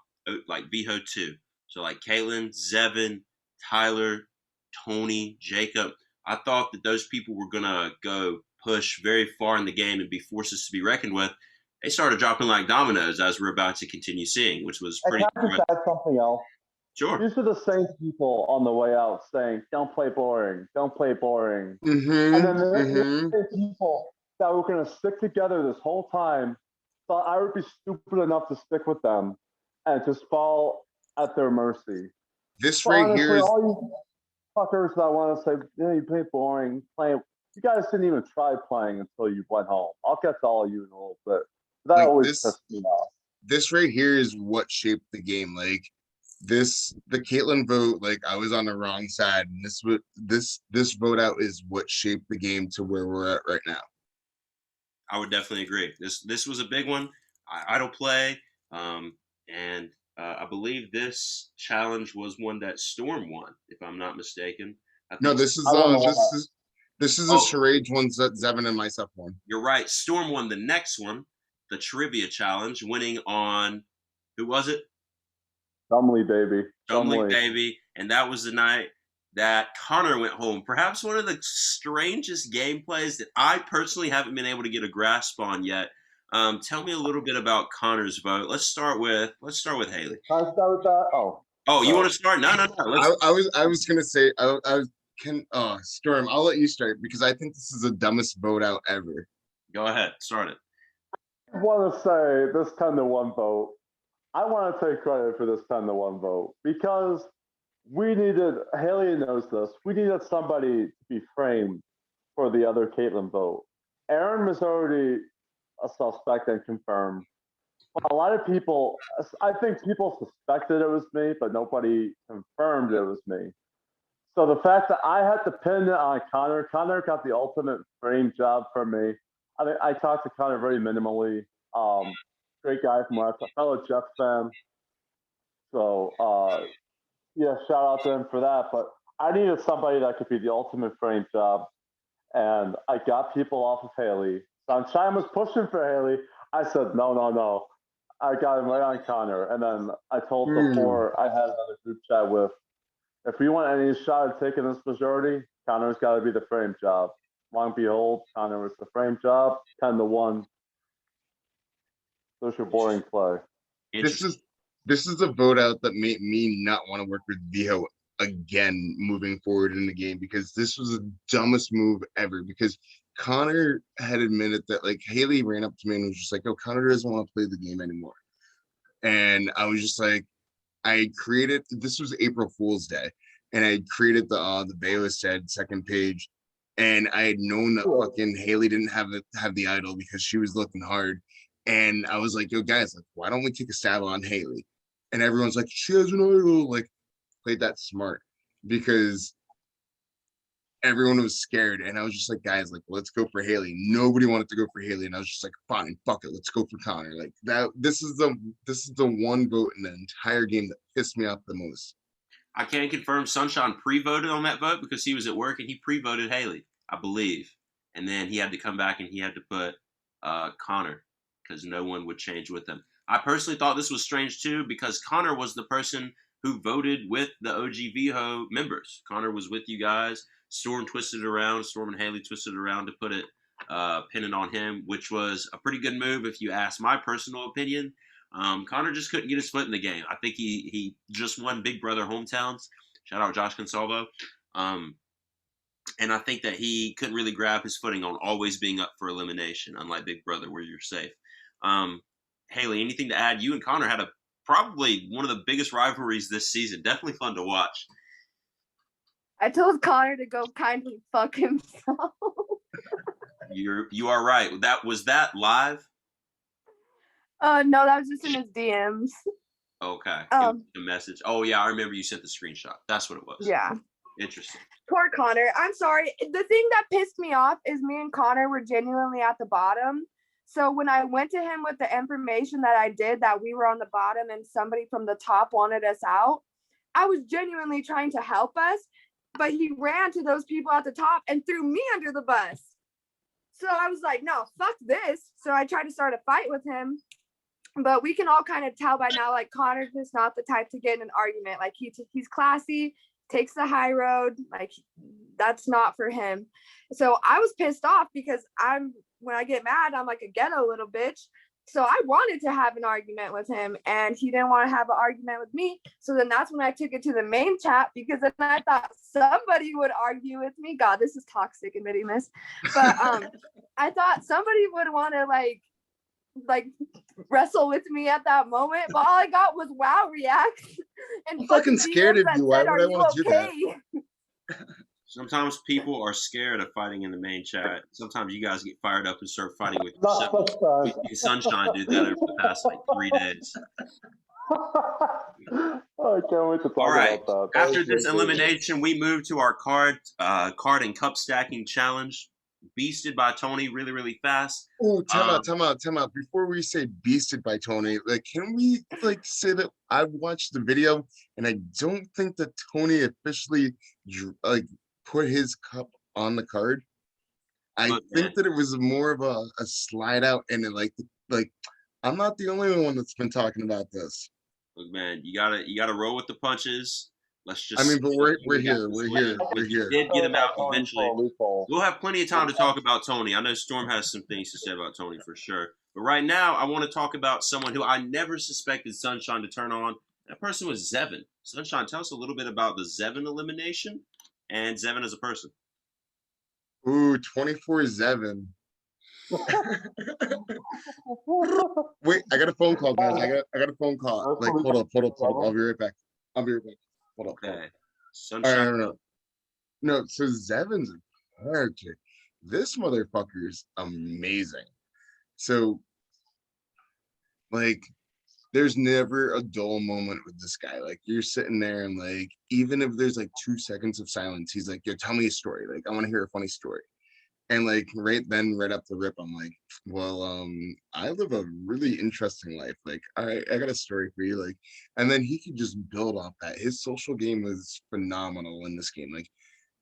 like VHO 2, so like Caitlyn, ZEVAN, Tyler, Tony, Jacob, I thought that those people were going to go push very far in the game and be forces to be reckoned with. They started dropping like dominoes, as we're about to continue seeing, which was pretty. Can I just add something else? Sure. These are the same people on the way out saying, "Don't play boring, don't play boring," Mm-hmm, and then the same people that were going to stick together this whole time thought I would be stupid enough to stick with them and just fall at their mercy. This So right honestly, here is all you fuckers that want to say, "Yeah, you play boring, you guys didn't even try playing until you went home." I'll get to all of you in a little bit. That like always pissed me off. this right here is what shaped the game. Like the Caitlyn vote, like I was on the wrong side, and this vote out is what shaped the game to where we're at right now. I would definitely agree. This was a big one. Idle play, and I believe this challenge was one that Storm won, if I'm not mistaken. No, this is a charades one that ZEVAN and myself won. You're right. Storm won the next one, the trivia challenge, winning on who was it? Dumbly baby. Dumbly baby, and that was the night that Connor went home. Perhaps one of the strangest gameplays that I personally haven't been able to get a grasp on yet. Tell me a little bit about Connor's vote. Let's start with Haley. Can I start with that? Oh, you want to start? No. I was gonna say Storm, I'll let you start because I think this is the dumbest vote out ever. Go ahead, start it. I want to say this 10-1 vote. I want to take credit for this 10-1 vote because Haley knows this, we needed somebody to be framed for the other Caitlyn vote. Aaron was already a suspect and confirmed. But a lot of people, I think people suspected it was me, but nobody confirmed it was me. So the fact that I had to pin it on Connor got the ultimate frame job for me. I mean, I talked to Connor very minimally. great guy from last fellow Jets fan. So yeah, shout out to him for that. But I needed somebody that could be the ultimate frame job, and I got people off of Haley. Sunshine was pushing for Haley. I said no. I got him right on Connor, and then I told the four I had another group chat with, if we want any shot at taking this majority, Connor's got to be the frame job. Long behold, Connor was the frame job, 10-1. There's your boring play. This is a vote out that made me not want to work with Viho again moving forward in the game, because this was the dumbest move ever. Because Connor had admitted that, like, Haley ran up to me and was just like, "Oh, Connor doesn't want to play the game anymore." And I was just like, this was April Fool's Day, and I had created the Bayless said second page, and I had known that fucking Haley didn't have the idol because she was looking hard. And I was like, "Yo, guys, like, why don't we take a stab on Haley?" And everyone's like, "She has an idol." Like, played that smart, because everyone was scared. And I was just like, "Guys, like, let's go for Haley." Nobody wanted to go for Haley. And I was just like, "Fine, fuck it. Let's go for Connor." Like that, this is the one vote in the entire game that pissed me off the most. I can confirm Sunshine pre-voted on that vote because he was at work and he pre-voted Haley, I believe. And then he had to come back and he had to put Connor, because no one would change with him. I personally thought this was strange too, because Connor was the person who voted with the OG Viho members. Connor was with you guys. Storm and Haley twisted it around to put it pinning on him, which was a pretty good move if you ask my personal opinion. Connor just couldn't get his foot in the game. I think he just won Big Brother Hometowns. Shout out Josh Consalvo. And I think that he couldn't really grab his footing on always being up for elimination, unlike Big Brother where you're safe. Haley, anything to add? You and Connor had probably one of the biggest rivalries this season. Definitely fun to watch. I told Connor to go kindly fuck himself. You are right. Was that live? No, that was just in his DMs. Okay. The message. Oh yeah, I remember you sent the screenshot. That's what it was. Yeah. Interesting. Poor Connor. I'm sorry. The thing that pissed me off is me and Connor were genuinely at the bottom. So when I went to him with the information that I did, that we were on the bottom and somebody from the top wanted us out, I was genuinely trying to help us, but he ran to those people at the top and threw me under the bus. So I was like, no, fuck this. So I tried to start a fight with him, but we can all kind of tell by now, like, Connor's just not the type to get in an argument. Like, he's classy, takes the high road. Like, that's not for him. So I was pissed off because when I get mad, I'm like a ghetto little bitch. So I wanted to have an argument with him, and he didn't want to have an argument with me. So then that's when I took it to the main chat, because then I thought somebody would argue with me. God, this is toxic admitting this. But I thought somebody would want to like wrestle with me at that moment. But all I got was wow reacts. And I'm fucking scared of you. Why would I want to do that? Sometimes people are scared of fighting in the main chat. Sometimes you guys get fired up and start fighting with yourself. We've seen Sunshine do that over the past 3 days. I can't wait to talk All right. about that. After this elimination, we move to our card and cup stacking challenge. Beasted by Tony really, really fast. Oh, time out. Before we say beasted by Tony, like, can we say that I've watched the video and I don't think that Tony officially put his cup on the card. I think that it was more of a slide out, and I'm not the only one that's been talking about this. Look, man, you gotta roll with the punches. Let's just. I mean, but we're here. We did get him out eventually. We'll have plenty of time to talk about Tony. I know Storm has some things to say about Tony for sure. But right now, I want to talk about someone who I never suspected Sunshine to turn on. That person was ZEVAN. Sunshine, tell us a little bit about the ZEVAN elimination and ZEVAN as a person. Ooh, 24 ZEVAN. Wait, I got a phone call, guys. I got a phone call. Like, hold up. I'll be right back. Hold up. Okay. Sunshine. No, so ZEVAN's a character. This motherfucker's amazing. So, there's never a dull moment with this guy. Like, you're sitting there and even if there's 2 seconds of silence, he's like, "Yo, tell me a story. I want to hear a funny story." And like right up the rip, I'm like, well, I live a really interesting life. Like, I got a story for you. Like, and then he could just build off that. His social game was phenomenal in this game. Like,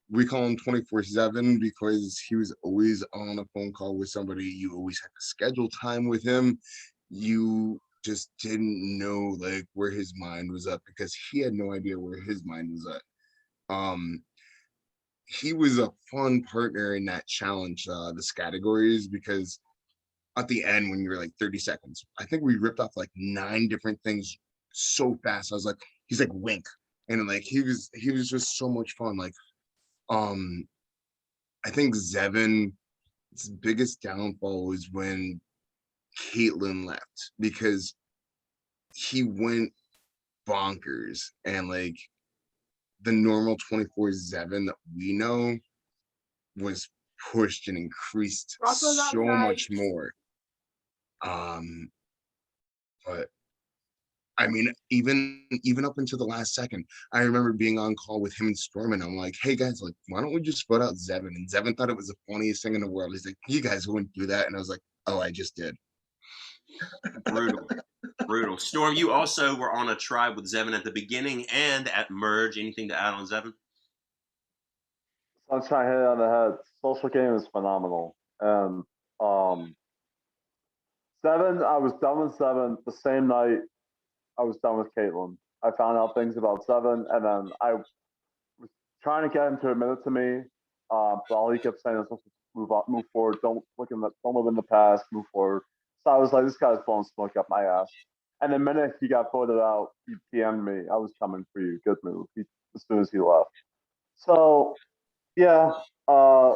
we call him 24/7 because he was always on a phone call with somebody. You always had to schedule time with him. You just didn't know like where his mind was at because he had no idea where his mind was at. He was a fun partner in that challenge, the categories, because at the end when you were like 30 seconds, I think we ripped off like 9 different things so fast. I was like, he's like wink. And like he was just so much fun. Like um I think Zevan's biggest downfall was when Caitlyn left because he went bonkers and like the normal 24/7 that we know was pushed and increased Rocco's so outside. much more. But I mean, even up until the last second, I remember being on call with him and Storm, and I'm like, "Hey guys, like, why don't we just put out Zevan?" And Zevan thought it was the funniest thing in the world. He's like, "You guys wouldn't do that," and I was like, "Oh, I just did." Brutal. Brutal. Storm, you also were on a tribe with Zevin at the beginning and at Merge. Anything to add on Zevin? Sunshine hit it on the head. Social game is phenomenal. And Seven, I was done with Seven the same night I was done with Caitlyn. I found out things about Seven, and then I was trying to get him to admit it to me. But all he kept saying is, "Let's move forward. Don't live in the past. Move forward." So I was like, "This guy's blowing smoke up my ass." And the minute he got voted out, he PM'd me. "I was coming for you. Good move." As soon as he left. So yeah, uh,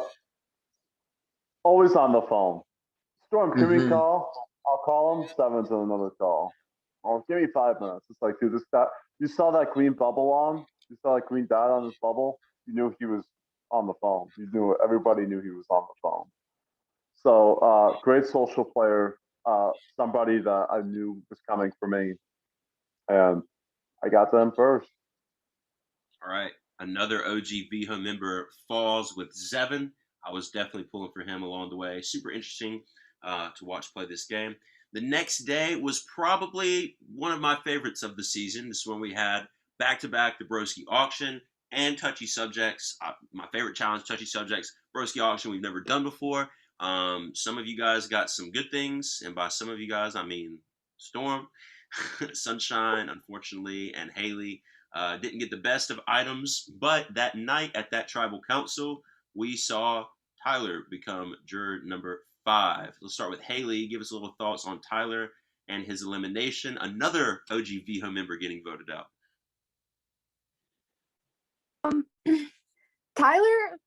always on the phone. Storm, can we Hmm. call? I'll call him. Seven's in another call. Oh, give me 5 minutes. It's like, dude, this guy. You saw that green bubble on? You saw that green dot on his bubble? You knew he was on the phone. You knew everybody knew he was on the phone. So great social player. Somebody that I knew was coming for me, and I got to him first. All right. Another OG VHO member falls with Zevin. I was definitely pulling for him along the way. Super interesting to watch play this game. The next day was probably one of my favorites of the season. This one we had back to back the Broski auction and touchy subjects. My favorite challenge, touchy subjects. Broski auction we've never done before. Some of you guys got some good things, and by some of you guys I mean Storm, Sunshine, unfortunately, and Haley. Didn't get the best of items, but that night at that tribal council, we saw Tyler become juror number 5. Let's start with Haley. Give us a little thoughts on Tyler and his elimination. Another OG VHO member getting voted out. Tyler,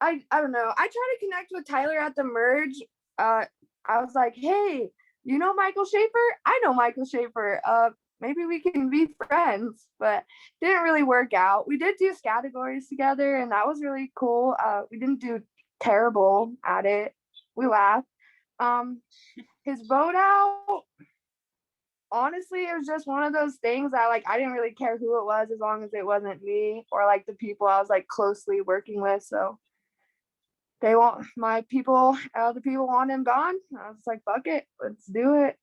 I don't know. I tried to connect with Tyler at the merge. I was like, "Hey, you know Michael Schaefer? I know Michael Schaefer. Maybe we can be friends." But didn't really work out. We did do categories together, and that was really cool. We didn't do terrible at it. We laughed. His vote out, honestly, it was just one of those things that like I didn't really care who it was as long as it wasn't me or like the people I was like closely working with. So they want my people, the people want him gone. I was like, fuck it, let's do it.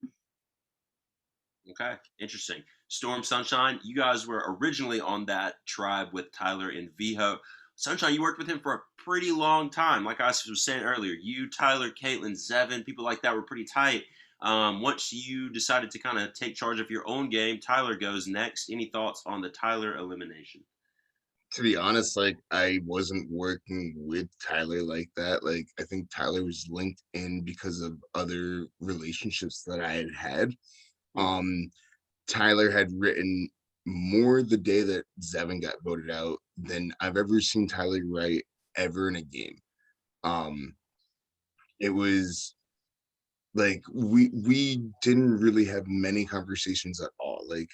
Okay, interesting. Storm, Sunshine, you guys were originally on that tribe with Tyler and VHO. Sunshine, you worked with him for a pretty long time. Like I was saying earlier, you, Tyler, Caitlin, Zevin, people like that were pretty tight. Once you decided to kind of take charge of your own game, Tyler goes next. Any thoughts on the Tyler elimination? To be honest, like I wasn't working with Tyler like that. Like I think Tyler was linked in because of other relationships that I had had. Hmm. Tyler had written more the day that Zevin got voted out than I've ever seen Tyler write ever in a game. Um, it was like we didn't really have many conversations at all. Like,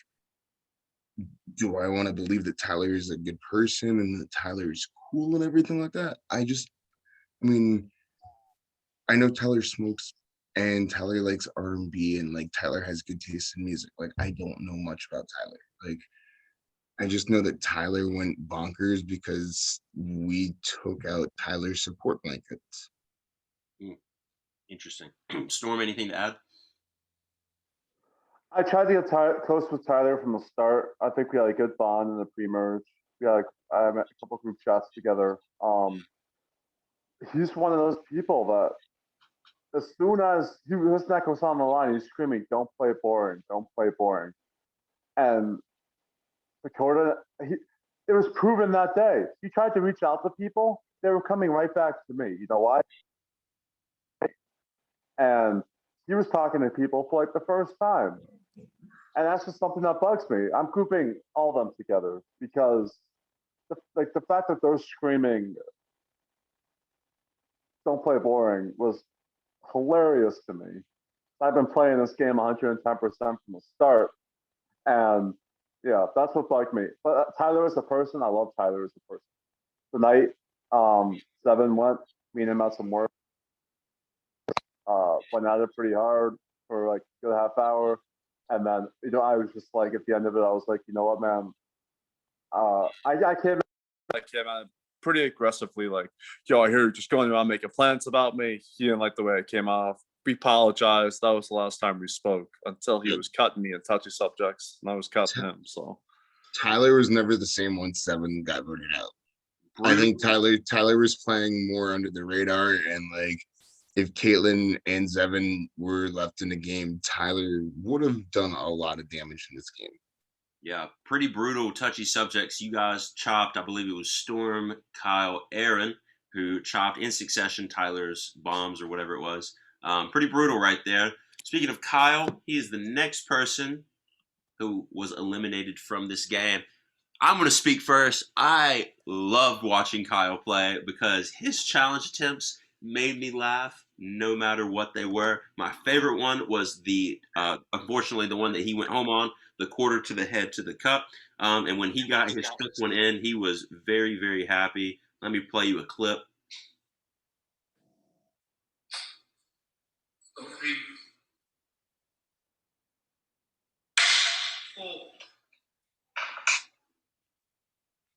do I want to believe that Tyler is a good person and that Tyler is cool and everything like that? I mean, I know Tyler smokes and Tyler likes R&B and like Tyler has good taste in music. Like, I don't know much about Tyler. Like, I just know that Tyler went bonkers because we took out Tyler's support blankets. Interesting. Storm, anything to add? I tried to get close with Tyler from the start. I think we had a good bond in the pre-merge. We had I met a couple group chats together. He's one of those people that as soon as his neck was on the line, he's screaming, "Don't play boring! Don't play boring!" And Dakota, it was proven that day. He tried to reach out to people; they were coming right back to me. You know why? And he was talking to people for like the first time. And that's just something that bugs me. I'm grouping all of them together because the fact that they're screaming "Don't play boring" was hilarious to me. I've been playing this game 110% from the start, and yeah, that's what bugged me. But Tyler as a person, I love Tyler as a person. Tonight, Seven went, me and him had some work, went at it pretty hard for like a good half hour. And then, I was just like, at the end of it, I was like, you know what, man? I came out pretty aggressively, like, yo, I hear you're just going around making plans about me. He didn't like the way I came off. We apologized. That was the last time we spoke until he was cutting me in touchy subjects, and I was cutting him. So Tyler was never the same once Seven got voted out. I think Tyler was playing more under the radar, and like if Caitlyn and Zevan were left in the game, Tyler would have done a lot of damage in this game. Yeah, pretty brutal, touchy subjects. You guys chopped, I believe it was Storm, Kyle, Aaron, who chopped in succession Tyler's bombs or whatever it was. Pretty brutal right there. Speaking of Kyle, he is the next person who was eliminated from this game. I'm going to speak first. I loved watching Kyle play because his challenge attempts made me laugh no matter what they were. My favorite one was unfortunately, the one that he went home on, the quarter to the head to the cup. And when he got his fifth one in, he was very, very happy. Let me play you a clip.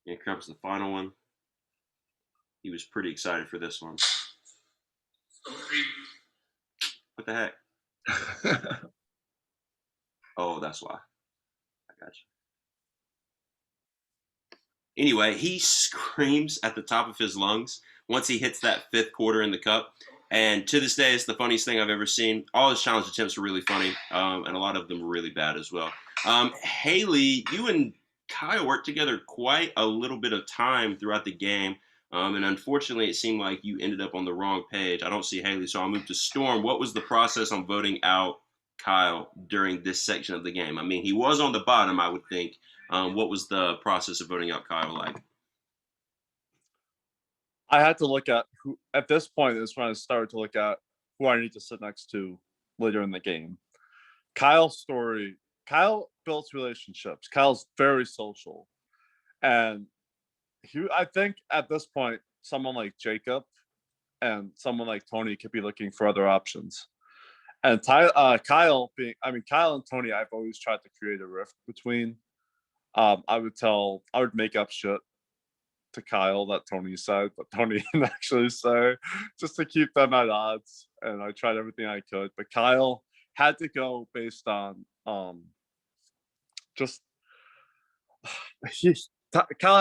Here comes the final one. He was pretty excited for this one. What the heck? Oh, that's why. I got you. Anyway, he screams at the top of his lungs once he hits that fifth quarter in the cup. And to this day, it's the funniest thing I've ever seen. All his challenge attempts were really funny, and a lot of them were really bad as well. Haley, you and Kyle worked together quite a little bit of time throughout the game. And unfortunately, it seemed like you ended up on the wrong page. I don't see Haley, so I'll move to Storm. What was the process on voting out Kyle during this section of the game? I mean, he was on the bottom, I would think. What was the process of voting out Kyle like? I had to look at who, at this point, is when I started to look at who I need to sit next to later in the game. Kyle's story, Kyle builds relationships. Kyle's very social. And I think at this point, someone like Jacob and someone like Tony could be looking for other options. And Kyle and Tony, I've always tried to create a rift between. I would make up shit to Kyle that Tony said, but Tony didn't actually say, just to keep them at odds. And I tried everything I could, but Kyle had to go based on Kyle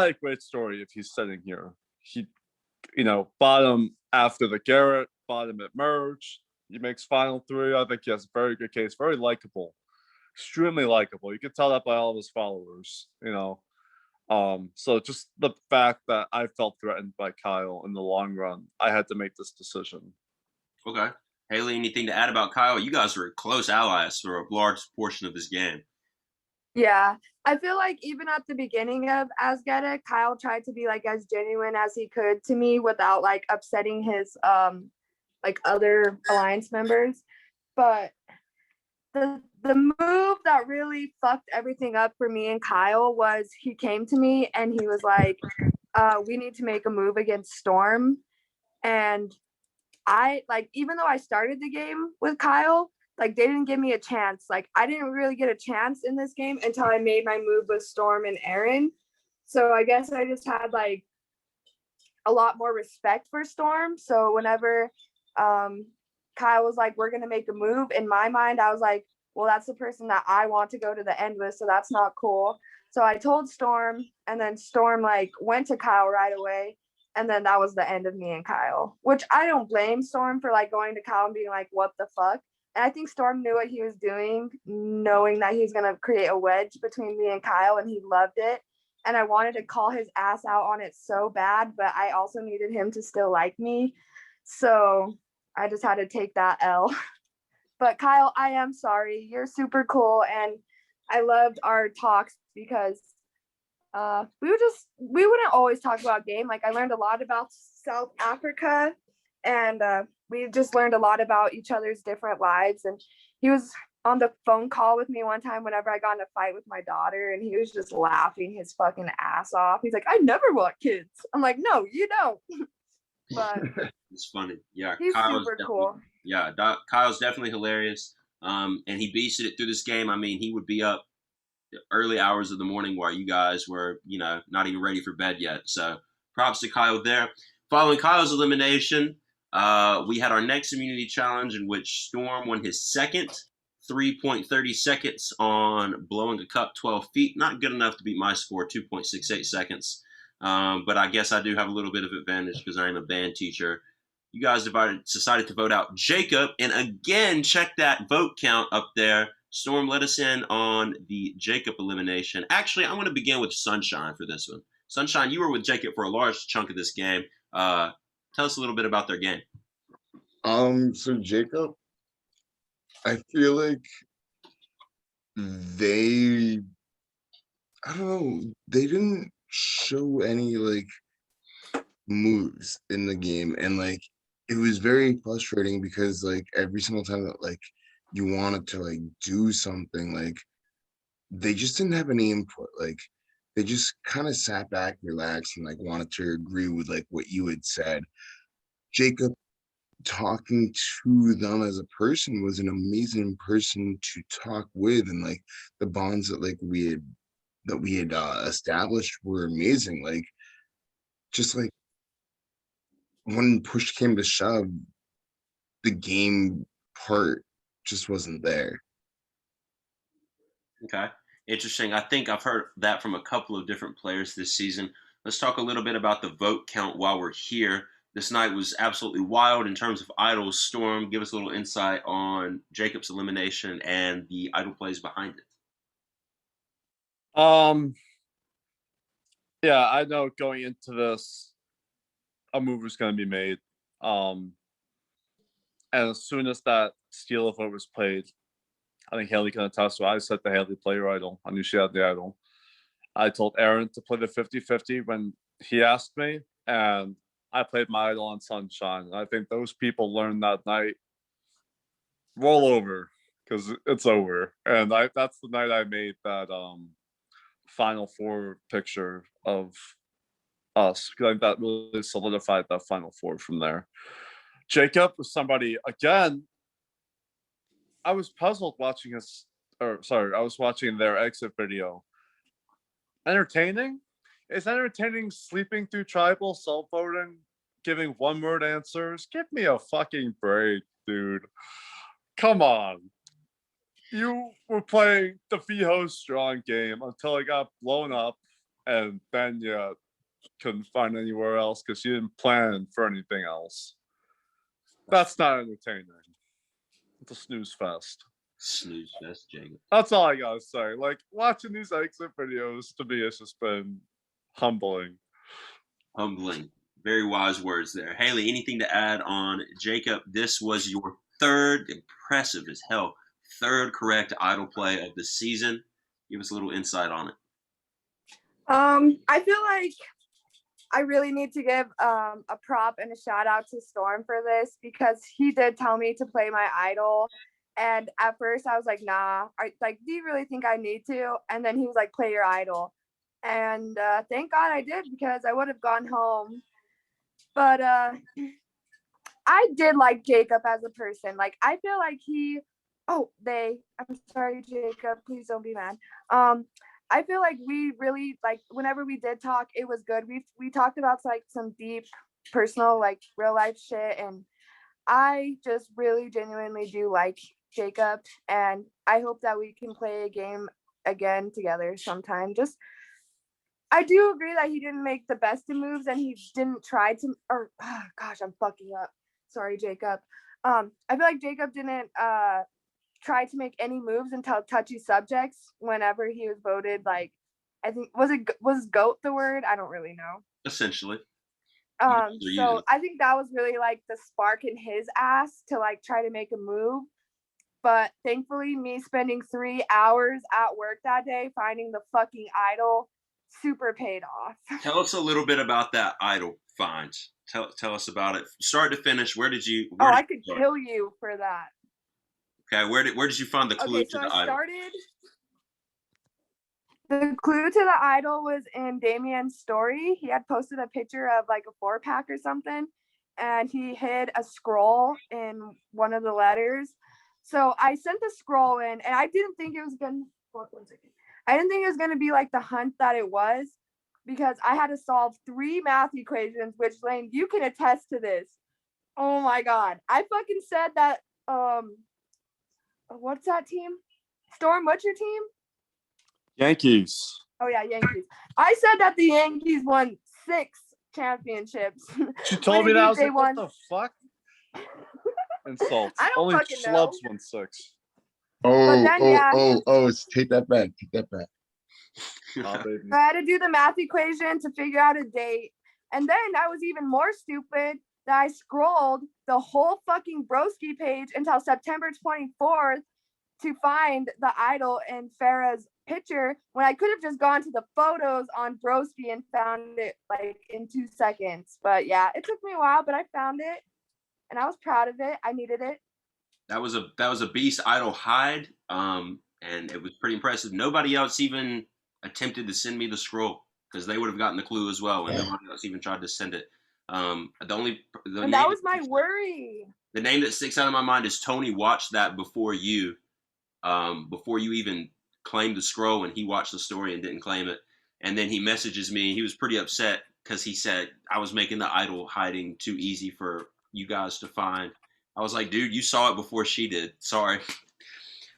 had a great story. If he's sitting here, he, bottom after the GARRET, bottom at merge, he makes final three. I think he has a very good case, very likable, extremely likable. You can tell that by all of his followers, so just the fact that I felt threatened by Kyle in the long run, I had to make this decision. Okay. Haley, anything to add about Kyle? You guys were close allies for a large portion of this game. Yeah, I feel like even at the beginning of Asgetta, Kyle tried to be like as genuine as he could to me without like upsetting his like other alliance members. But the move that really fucked everything up for me and Kyle was he came to me and he was like, we need to make a move against Storm. And I like, even though I started the game with Kyle, like they didn't give me a chance. Like I didn't really get a chance in this game until I made my move with Storm and Aaron. So I guess I just had like a lot more respect for Storm. So whenever Kyle was like, we're gonna make a move. In my mind, I was like, well, that's the person that I want to go to the end with, so that's not cool. So I told Storm, and then Storm like went to Kyle right away. And then that was the end of me and Kyle, which I don't blame Storm for like going to Kyle and being like, what the fuck? And I think Storm knew what he was doing, knowing that he's going to create a wedge between me and Kyle, and he loved it. And I wanted to call his ass out on it so bad, but I also needed him to still like me. So I just had to take that L. But Kyle, I am sorry. You're super cool. And I loved our talks because we wouldn't always talk about game. Like I learned a lot about South Africa, and we just learned a lot about each other's different lives. And he was on the phone call with me one time whenever I got in a fight with my daughter, and he was just laughing his fucking ass off. He's like, I never want kids. I'm like, no, you don't. But It's funny. Yeah, he's Kyle's super definitely, cool. yeah, Kyle's definitely hilarious. And he beasted it through this game. I mean, he would be up early hours of the morning while you guys were, not even ready for bed yet. So props to Kyle there. Following Kyle's elimination, we had our next immunity challenge in which Storm won his second 3.30 seconds on blowing a cup 12 feet. Not good enough to beat my score, 2.68 seconds. But I guess I do have a little bit of advantage because I am a band teacher. You guys decided to vote out Jacob. And again, check that vote count up there. Storm let us in on the Jacob elimination. Actually, I'm going to begin with Sunshine for this one. Sunshine, you were with Jacob for a large chunk of this game. Tell us a little bit about their game. So Jacob, I feel like they, I don't know, they didn't show any like moves in the game, and like it was very frustrating because like every single time that like you wanted to like do something, like they just didn't have any input. Like they just kind of sat back, relaxed, and like wanted to agree with like what you had said. Jacob talking to them as a person was an amazing person to talk with, and like the bonds that like we had established were amazing. Like just like when push came to shove, the game part just wasn't there. Okay. Interesting. I think I've heard that from a couple of different players this season. Let's talk a little bit about the vote count while we're here. This night was absolutely wild in terms of idols. Storm, give us a little insight on Jacob's elimination and the idol plays behind it. Yeah, I know going into this, a move was going to be made. And as soon as that steal vote was played, I think Haley can attest to it. I said to Haley, play your idol. I knew she had the idol. I told Aaron to play the 50-50 when he asked me, and I played my idol on Sunshine. And I think those people learned that night, roll over, because it's over. And that's the night I made that Final Four picture of us, because I think that really solidified that Final Four from there. Jacob was somebody, again, I was puzzled watching I was watching their exit video. Entertaining? It's entertaining sleeping through tribal, self-voting, giving one-word answers. Give me a fucking break, dude. Come on. You were playing the Fiho strong game until it got blown up, and then you couldn't find anywhere else because you didn't plan for anything else. That's not entertaining. It's a snooze fest. Snooze fest, Jacob. That's all I gotta say. Like, watching these exit videos to me has just been humbling. Humbling. Very wise words there. Haley, anything to add on Jacob? This was your third, impressive as hell, third correct idol play of the season. Give us a little insight on it. I feel like I really need to give a prop and a shout out to Storm for this, because he did tell me to play my idol. And at first I was like, nah, do you really think I need to? And then he was like, play your idol. And thank God I did, because I would have gone home. But I did like Jacob as a person. Like, I feel like I'm sorry, Jacob, please don't be mad. I feel like we really, like, whenever we did talk, it was good. We talked about like some deep personal, like real life shit, and I just really genuinely do like Jacob, and I hope that we can play a game again together sometime. Just I do agree that he didn't make the best of moves, and he didn't try to. Or gosh, I'm fucking up. Sorry, Jacob. I feel like Jacob didn't try to make any moves until touchy subjects. Whenever he was voted, like I think was goat the word? I don't really know. Essentially. So I think that was really like the spark in his ass to like try to make a move. But thankfully, me spending 3 hours at work that day finding the fucking idol super paid off. Tell us a little bit about that idol find. Tell us about it, start to finish. Where did you? I could kill you for that. Okay, where did you find the clue to the idol? The clue to the idol was in Damien's story. He had posted a picture of like a 4-pack or something, and he hid a scroll in one of the letters. So I sent the scroll in, and I didn't think it was gonna. One second. I didn't think it was gonna be like the hunt that it was, because I had to solve 3 math equations. Which, Lane, you can attest to this. Oh my god, I fucking said that. What's that team? Storm, what's your team? Yankees. Oh yeah, Yankees. I said that the Yankees won 6 championships. She told me that. I was like, won... what the fuck? Insults. I don't Only fucking schlubs know. won 6. Take that back. Take that back. Oh, baby. So I had to do the math equation to figure out a date. And then I was even more stupid that I scrolled the whole fucking Broski page until September 24th to find the idol in Farah's picture, when I could have just gone to the photos on Broski and found it like in 2 seconds. But yeah, it took me a while, but I found it and I was proud of it. I needed it. That was a beast idol hide, and it was pretty impressive. Nobody else even attempted to send me the scroll, because they would have gotten the clue as well, and nobody else even tried to send it. And that was my worry. The name that sticks out of my mind is Tony watched that before you even claimed the scroll, and he watched the story and didn't claim it. And then he messages me. He was pretty upset because he said I was making the idol hiding too easy for you guys to find. I was like, dude, you saw it before she did. Sorry.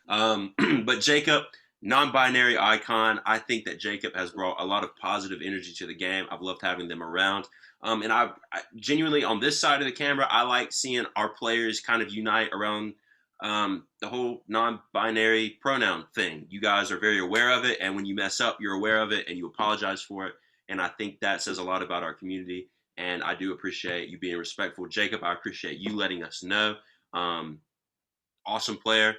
But Jacob, non-binary icon. I think that Jacob has brought a lot of positive energy to the game. I've loved having them around. And I genuinely, on this side of the camera, I like seeing our players kind of unite around the whole non-binary pronoun thing. You guys are very aware of it, and when you mess up, you're aware of it and you apologize for it. And I think that says a lot about our community, and I do appreciate you being respectful. Jacob, I appreciate you letting us know. Awesome player.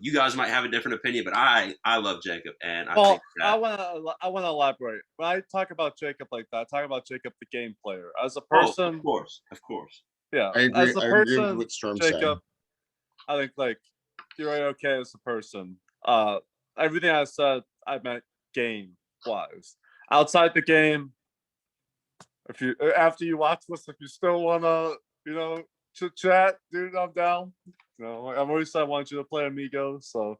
You guys might have a different opinion, but I love Jacob, and I think that... I want to elaborate. When I talk about Jacob like that, I talk about Jacob the game player. As a person, of course. Yeah, I agree. as a person, I agree with what Storm Jacob, I think like you're okay as a person. Everything I said, I meant game wise. Outside the game, if you after you watch this, if you still wanna, chit chat, dude, I'm down. I've already said I want you to play Amigo, so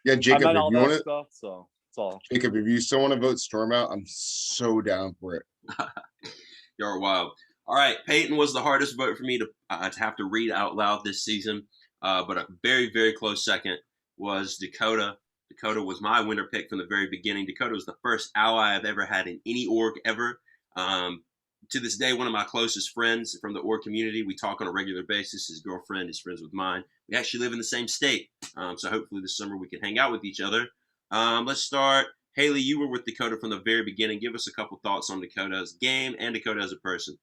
yeah, Jacob, I meant all that stuff, so it's all. Jacob, if you still want to vote Storm out, I'm so down for it. You're wild. All right, Peyton was the hardest vote for me to have to read out loud this season, but a very, very close second was Dakota. Dakota was my winner pick from the very beginning. Dakota was the first ally I've ever had in any org ever. To this day, one of my closest friends from the org community. We talk on a regular basis. His girlfriend is friends with mine. We actually live in the same state. So hopefully this summer we can hang out with each other. Let's start. Haley, you were with Dakota from the very beginning. Give us a couple thoughts on Dakota's game and Dakota as a person.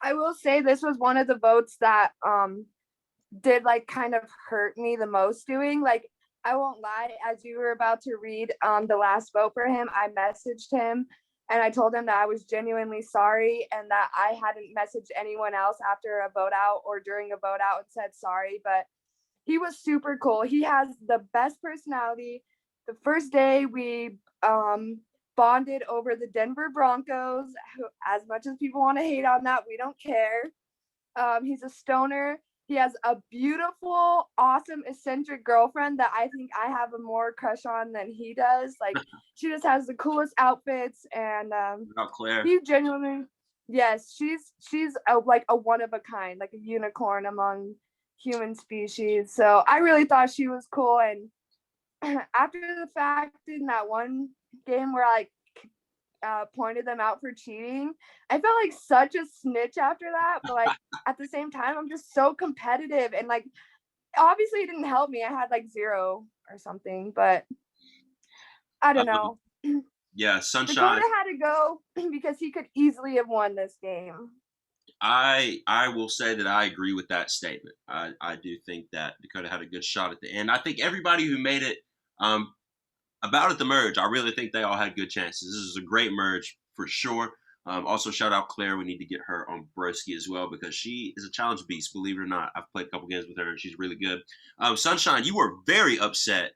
I will say this was one of the votes that did like kind of hurt me the most doing. Like, I won't lie, as you were about to read the last vote for him, I messaged him and I told him that I was genuinely sorry and that I hadn't messaged anyone else after a vote out or during a vote out and said sorry. But he was super cool. He has the best personality. The first day we bonded over the Denver Broncos. As much as people want to hate on that, we don't care. He's a stoner. He has a beautiful, awesome, eccentric girlfriend that I think I have a more crush on than he does. Like, she just has the coolest outfits, and Claire. he genuinely, Yes, she's like a one of a kind, like a unicorn among human species. So I really thought she was cool. And after the fact, in that one game where I pointed them out for cheating, I felt like such a snitch after that. But like at the same time, I'm just so competitive, and like obviously it didn't help me. I had like 0 or something, but I don't know. Yeah, Dakota Sunshine. had to go because he could easily have won this game. I will say that I agree with that statement. I do think that Dakota had a good shot at the end. I think everybody who made it about at the merge, I really think they all had good chances. This is a great merge for sure. Also, shout out Claire. We need to get her on Broski as well because she is a challenge beast. Believe it or not, I've played a couple games with her and she's really good. Sunshine, you were very upset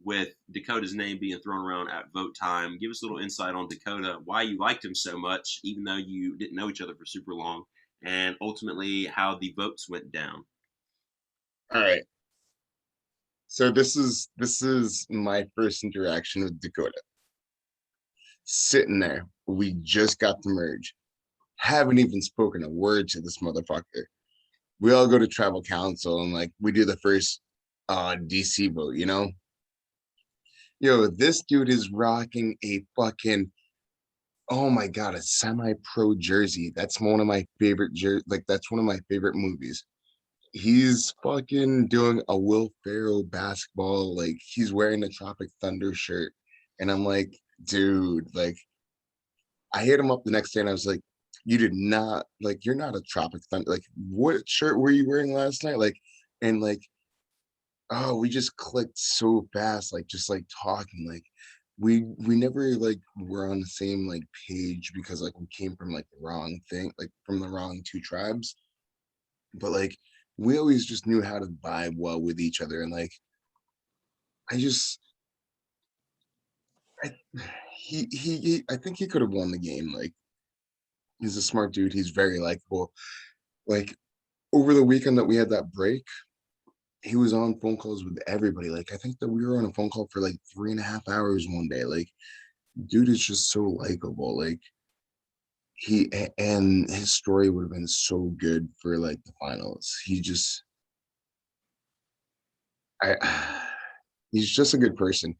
with Dakota's name being thrown around at vote time. Give us a little insight on Dakota, why you liked him so much, even though you didn't know each other for super long, and ultimately how the votes went down. All right. So this is my first interaction with Dakota. Sitting there, we just got the merge. Haven't even spoken a word to this motherfucker. We all go to tribal council and like we do the first DC vote, you know? Yo, this dude is rocking a fucking, oh my god, a semi-pro jersey. That's one of my favorite that's one of my favorite movies. He's fucking doing a Will Ferrell basketball, like he's wearing a Tropic Thunder shirt. And I'm like, dude, like I hit him up the next day and I was like, you did not, like, you're not a Tropic Thunder. Like, what shirt were you wearing last night? Like, and like, oh, we just clicked so fast, like just like talking. Like we never like were on the same like page because like we came from like the wrong thing, like from the wrong two tribes. But like we always just knew how to vibe well with each other. And like I just I I think he could have won the game. Like he's a smart dude, he's very likable. Like over the weekend that we had that break, he was on phone calls with everybody. Like I think that we were on a phone call for like 3.5 hours one day. Like dude is just so likable. Like and his story would have been so good for like the finals. I he's just a good person.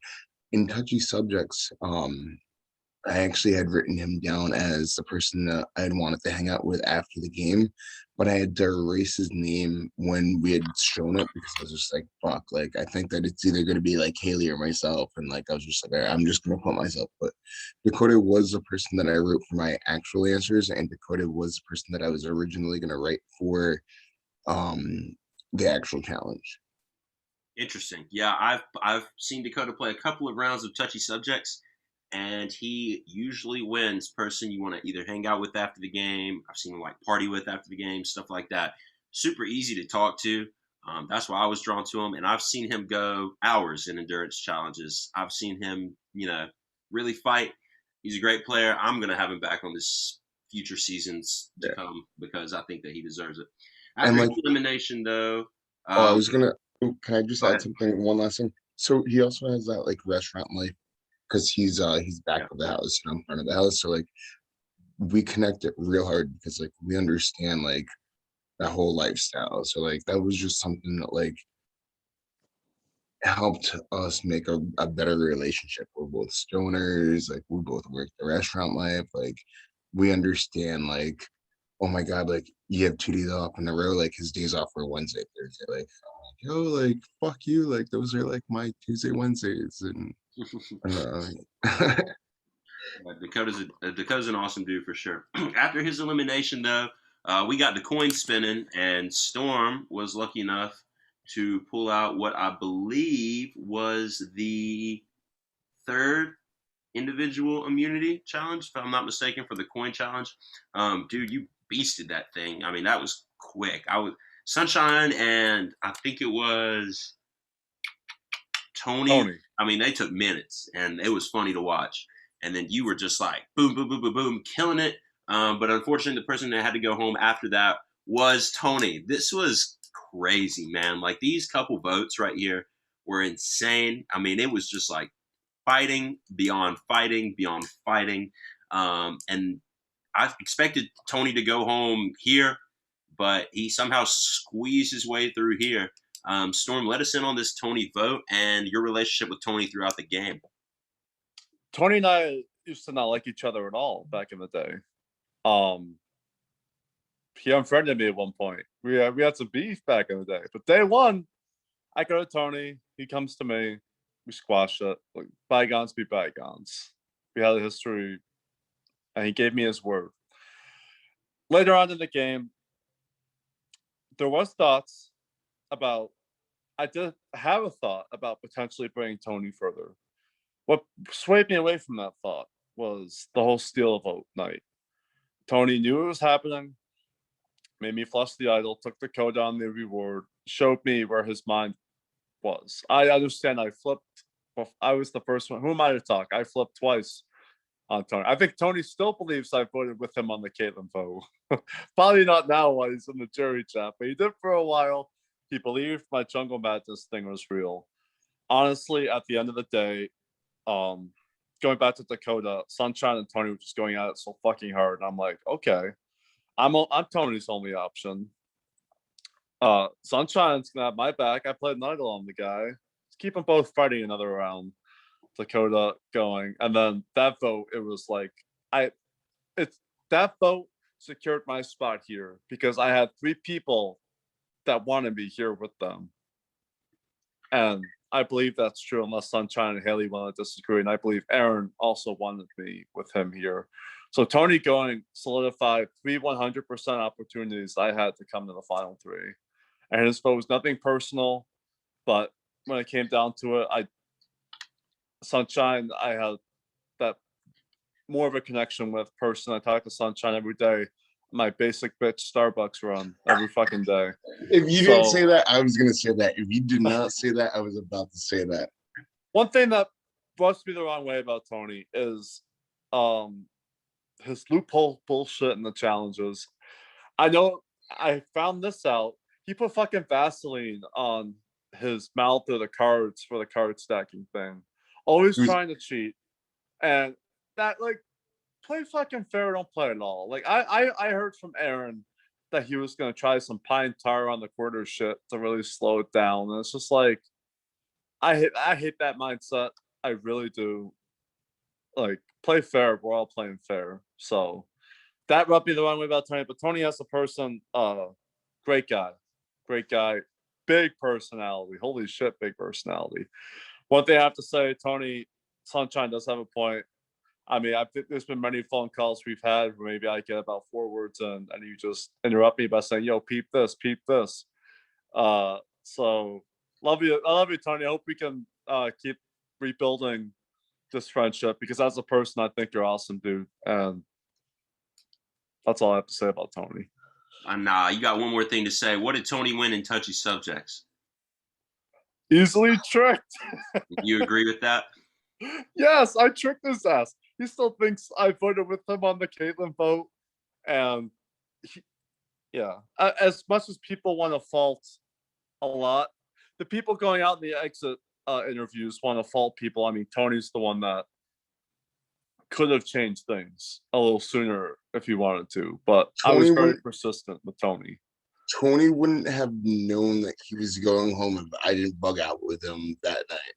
In touchy subjects, I actually had written him down as the person that I'd wanted to hang out with after the game, but I had to erase his name when we had shown it because I was just like, fuck, like I think that it's either gonna be like Haley or myself. And like I was just like, all right, I'm just gonna put myself. But Dakota was the person that I wrote for my actual answers, and Dakota was the person that I was originally gonna write for the actual challenge. Interesting. Yeah, I've seen Dakota play a couple of rounds of touchy subjects, and he usually wins person you want to either hang out with after the game. I've seen him like party with after the game, stuff like that. Super easy to talk to. That's why I was drawn to him, and I've seen him go hours in endurance challenges. I've seen him, really fight. He's a great player. I'm gonna have him back on this future seasons to come because I think that he deserves it. And After like, elimination, though, oh, I was gonna. Can I just go add ahead. something? One last thing. So he also has that like restaurant life because he's back Yeah. of the house and I'm front of the house. So like we connect it real hard because like we understand like that whole lifestyle. So like that was just something that like helped us make a better relationship. We're both stoners, like we both work the restaurant life. Like we understand like, oh my god, like you have 2 days off in a row, like his days off were Wednesday, Thursday. Like, I'm like, yo, like fuck you, like those are like my Tuesday, Wednesdays, and Dakota's an awesome dude for sure. After his elimination, though, we got the coin spinning, and Storm was lucky enough to pull out what I believe was the third individual immunity challenge, if I'm not mistaken, for the coin challenge. Dude, you beasted that thing. I mean, that was quick. I was Sunshine, and I think it was Tony. I mean, they took minutes, and it was funny to watch. And then you were just like boom, boom, boom, boom, boom, killing it. But unfortunately, the person that had to go home after that was Tony. This was crazy, man. Like these couple votes right here were insane. I mean, it was just like fighting beyond fighting beyond fighting. And I expected Tony to go home here, but he somehow squeezed his way through here. Storm, let us in on this Tony vote and your relationship with Tony throughout the game. Tony and I used to not like each other at all back in the day. He unfriended me at one point. We had some beef back in the day. But day one, I go to Tony. He comes to me. We squash it. Like, bygones be bygones. We had a history, and he gave me his word. Later on in the game, there was thoughts about. I did have a thought about potentially bringing Tony further. What swayed me away from that thought was the whole steal vote night. Tony knew it was happening, made me flush the idol, took the code on the reward, showed me where his mind was. I understand I flipped. I was the first one. Who am I to talk? I flipped twice on Tony. I think Tony still believes I voted with him on the Caitlyn vote. Probably not now while he's in the jury chat, but he did for a while. He believed my Jungle Madness thing was real. Honestly, at the end of the day, going back to Dakota, Sunshine and Tony were just going at it so fucking hard. And I'm like, okay, I'm Tony's only option. Sunshine's gonna have my back. I played an idol on the guy. Let's keep them both fighting another round. Dakota going, and then that vote, it was like that vote secured my spot here because I had 3 people that wanted me here with them, and I believe that's true unless Sunshine and Haley want to disagree, and I believe Aaron also wanted me with him here. So Tony going solidified 3 100% opportunities I had to come to the final 3, and his vote was nothing personal, but when it came down to it, Sunshine, I had that more of a connection with person. I talk to Sunshine every day. My basic bitch Starbucks run every fucking day. If you didn't say that, I was gonna say that. If you did not say that, I was about to say that. One thing that rubs me the wrong way about Tony is his loophole bullshit in the challenges. I know I found this out. He put fucking Vaseline on his mouth or the cards for the card stacking thing. Always trying to cheat. And that, like, play fucking fair, don't play at all. Like, I heard from Aaron that he was going to try some pine tar on the quarter shit to really slow it down. And it's just like, I hate that mindset. I really do. Like, play fair. We're all playing fair. So that rubbed me the wrong way about Tony. But Tony as a person, great guy. Great guy. Big personality. Holy shit, big personality. One thing I have to say, Tony, Sunshine does have a point. I mean, there's been many phone calls we've had where maybe I get about 4 words in and you just interrupt me by saying, yo, peep this, peep this. So love you. I love you, Tony. I hope we can keep rebuilding this friendship because as a person, I think you're awesome, dude. And that's all I have to say about Tony. Nah, you got one more thing to say. What did Tony win in touchy subjects? Easily tricked. You agree with that? Yes, I tricked his ass. He still thinks I voted with him on the Caitlyn vote. And as much as people want to fault a lot, the people going out in the exit interviews want to fault people. I mean, Tony's the one that could have changed things a little sooner if he wanted to. But I was very persistent with Tony. Tony wouldn't have known that he was going home if I didn't bug out with him that night.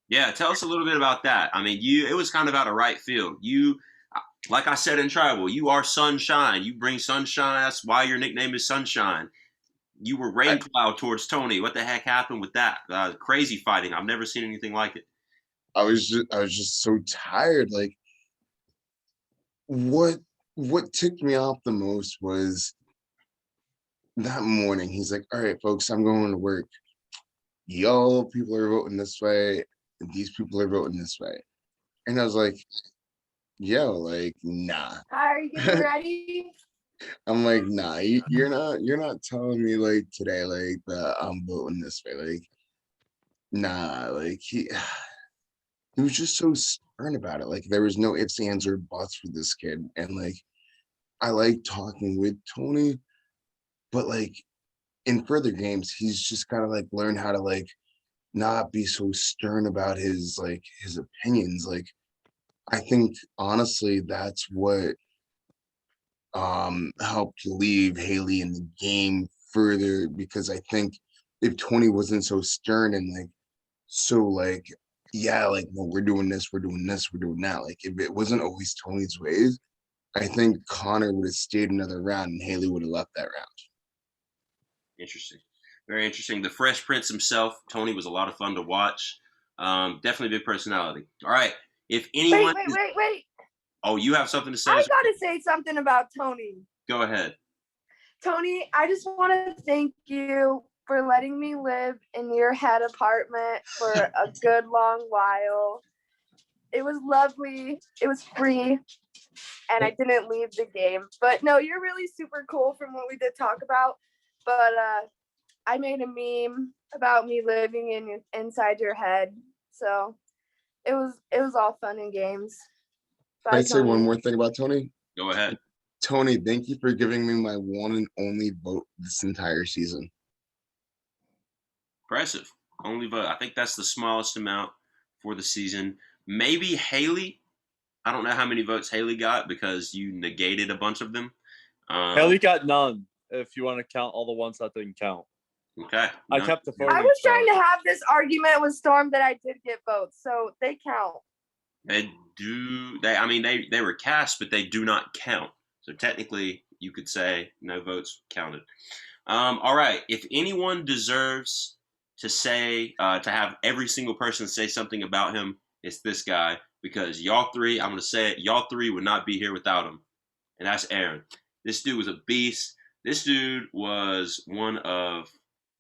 Yeah, tell us a little bit about that. I mean, it was kind of out of right field. You, like I said in Tribal, you are Sunshine. You bring sunshine. That's why your nickname is Sunshine. You were rain cloud towards Tony. What the heck happened with that? Crazy fighting. I've never seen anything like it. I was just so tired. Like, what ticked me off the most was that morning. He's like, all right, folks, I'm going to work. Y'all people are voting this way. And these people are voting this way. And I was like, yo, like, nah. Are you ready? I'm like, nah, you're not telling me like today, like that I'm voting this way. Like, nah, like he was just so stern about it. Like there was no ifs, ands, or buts for this kid. And like I like talking with Tony, but like in further games, he's just gotta like learn how to like not be so stern about his opinions. Like I think honestly that's what helped leave Haley in the game further, because I think if Tony wasn't so stern and like so like, yeah, like, no, we're doing this, we're doing this, we're doing that, like if it wasn't always Tony's ways, I think Connor would have stayed another round and Haley would have left that round. Interesting. Very interesting. The Fresh Prince himself, Tony, was a lot of fun to watch. Definitely a big personality. All right. If anyone. Wait. Oh, you have something to say? I gotta say something about Tony. Go ahead. Tony, I just want to thank you for letting me live in your head apartment for a good long while. It was lovely. It was free. And I didn't leave the game. But no, you're really super cool from what we did talk about. But I made a meme about me living inside your head. So it was all fun and games. Can Bye, I say one Tony. more thing about Tony? Go ahead. Tony, thank you for giving me my one and only vote this entire season. Impressive. Only vote. I think that's the smallest amount for the season. Maybe Haley. I don't know how many votes Haley got because you negated a bunch of them. Haley got none. If you want to count all the ones that didn't count, Okay. I kept the voting. I was trying to have this argument with Storm that I did get votes, so they count. They do. They were cast, but they do not count. So technically, you could say no votes counted. All right. If anyone deserves to say to have every single person say something about him, it's this guy, because y'all three. I'm gonna say it. Y'all three would not be here without him, and that's Aaron. This dude was a beast. This dude was one of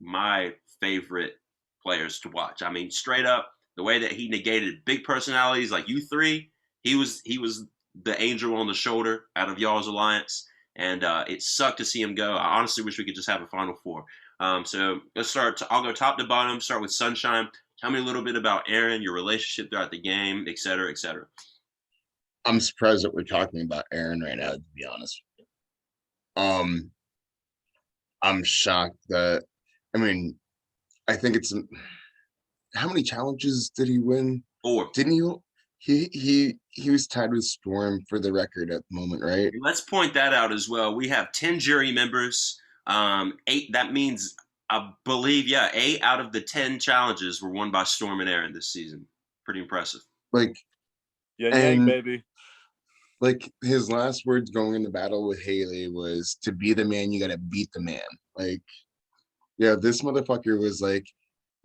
my favorite players to watch. I mean, straight up, the way that he negated big personalities like you three, he was the angel on the shoulder out of y'all's alliance, and it sucked to see him go. I honestly wish we could just have a Final Four. So let's start. I'll go top to bottom. Start with Sunshine. Tell me a little bit about Aaron, your relationship throughout the game, et cetera, et cetera. I'm surprised that we're talking about Aaron right now, to be honest. I'm shocked that, I mean, I think it's, how many challenges did he win? 4. Didn't he was tied with Storm for the record at the moment, right? Let's point that out as well. We have 10 jury members. 8. That means, I believe, 8 out of the 10 challenges were won by Storm and Aaron this season. Pretty impressive. Like, Yang, baby. Like, his last words going into battle with Haley was, to be the man, you gotta beat the man. Like, yeah, this motherfucker was like,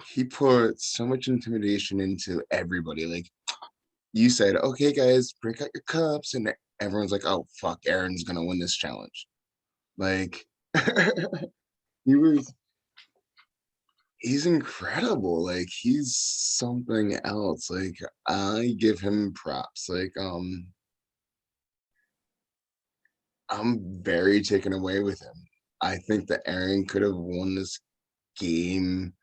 he put so much intimidation into everybody. Like, you said, okay, guys, break out your cups. And everyone's like, oh, fuck, Aaron's gonna win this challenge. Like, he's incredible. Like, he's something else. Like, I give him props. Like, I'm very taken away with him. I think that Aaron could have won this game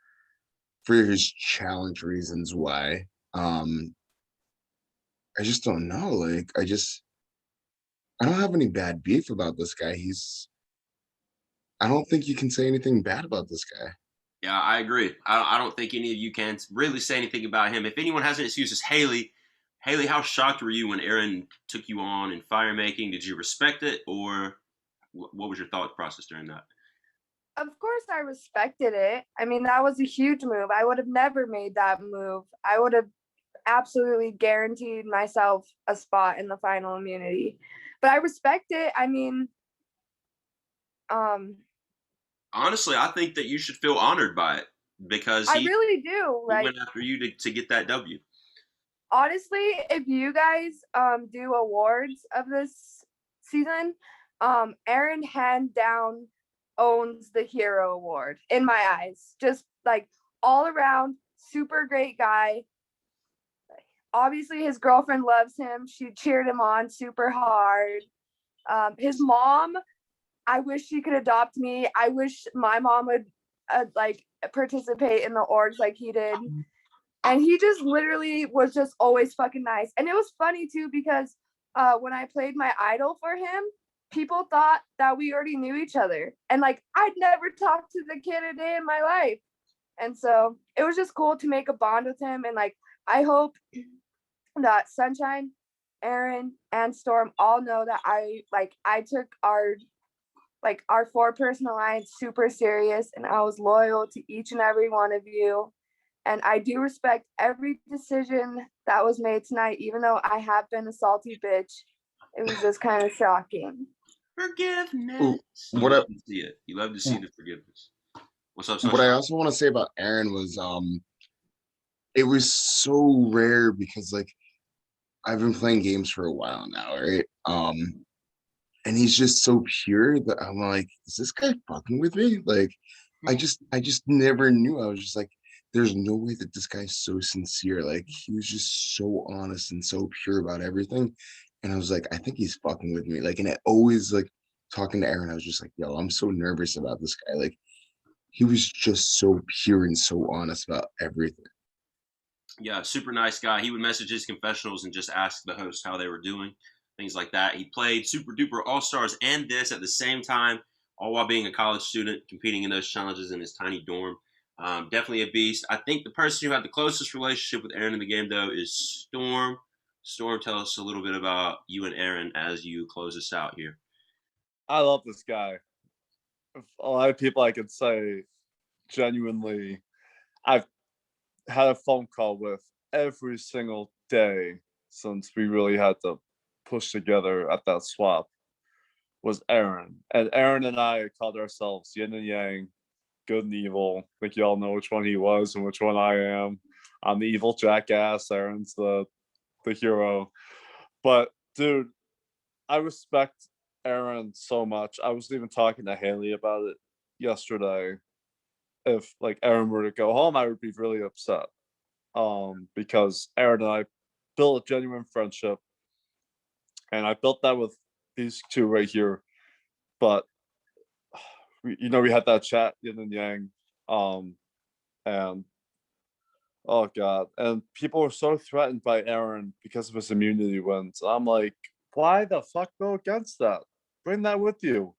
for his challenge reasons why. I just don't know. Like, I don't have any bad beef about this guy. I don't think you can say anything bad about this guy. Yeah, I agree. I don't think any of you can really say anything about him. If anyone has any excuses, Haley, how shocked were you when Aaron took you on in fire making? Did you respect it, or what was your thought process during that? Of course I respected it. I mean, that was a huge move. I would have never made that move. I would have absolutely guaranteed myself a spot in the final immunity. But I respect it. I mean, honestly, I think that you should feel honored by it, because I really do. he Like, went after you to get that W. honestly, if you guys do awards of this season, Aaron hand down owns the hero award in my eyes. Just like all around super great guy. Obviously his girlfriend loves him. She cheered him on super hard. His mom, I wish she could adopt me. I wish my mom would like participate in the orgs like he did. And he just literally was just always fucking nice. And it was funny too, because when I played my idol for him, people thought that we already knew each other. And like, I'd never talked to the kid a day in my life. And so it was just cool to make a bond with him. And like, I hope that Sunshine Aaron, and Storm all know that I took our 4-person alliance super serious, and I was loyal to each and every one of you. And I do respect every decision that was made tonight, even though I have been a salty bitch. It was just kind of shocking. Forgiveness. You What love to see it. You love to see the forgiveness. What's up, what Sunshine? I also want to say about Aaron was it was so rare because like I've been playing games for a while now, right? And he's just so pure that I'm like, is this guy fucking with me? Like, I just never knew. I was just like, there's no way that this guy's so sincere. Like, he was just so honest and so pure about everything. And I was like, I think he's fucking with me. Like, and I always like talking to Aaron, I was just like, yo, I'm so nervous about this guy. Like, he was just so pure and so honest about everything. Yeah, super nice guy. He would message his confessionals and just ask the host how they were doing, things like that. He played Super Duper All Stars and this at the same time, all while being a college student, competing in those challenges in his tiny dorm. Definitely a beast. I think the person who had the closest relationship with Aaron in the game, though, is Storm. Storm, tell us a little bit about you and Aaron as you close us out here. I love this guy. A lot of people I could say genuinely, I've had a phone call with every single day since we really had to push together at that swap was Aaron. And Aaron and I called ourselves yin and yang, good and evil. I think you all know which one he was and which one I am. I'm the evil jackass. Aaron's the hero. But dude, I respect Aaron so much. I was even talking to Haley about it yesterday. If like Aaron were to go home, I would be really upset. Because Aaron and I built a genuine friendship, and I built that with these two right here. But we had that chat yin and yang, and oh god, and people were so threatened by Aaron because of his immunity wins. I'm like, why the fuck go against that? Bring that with you.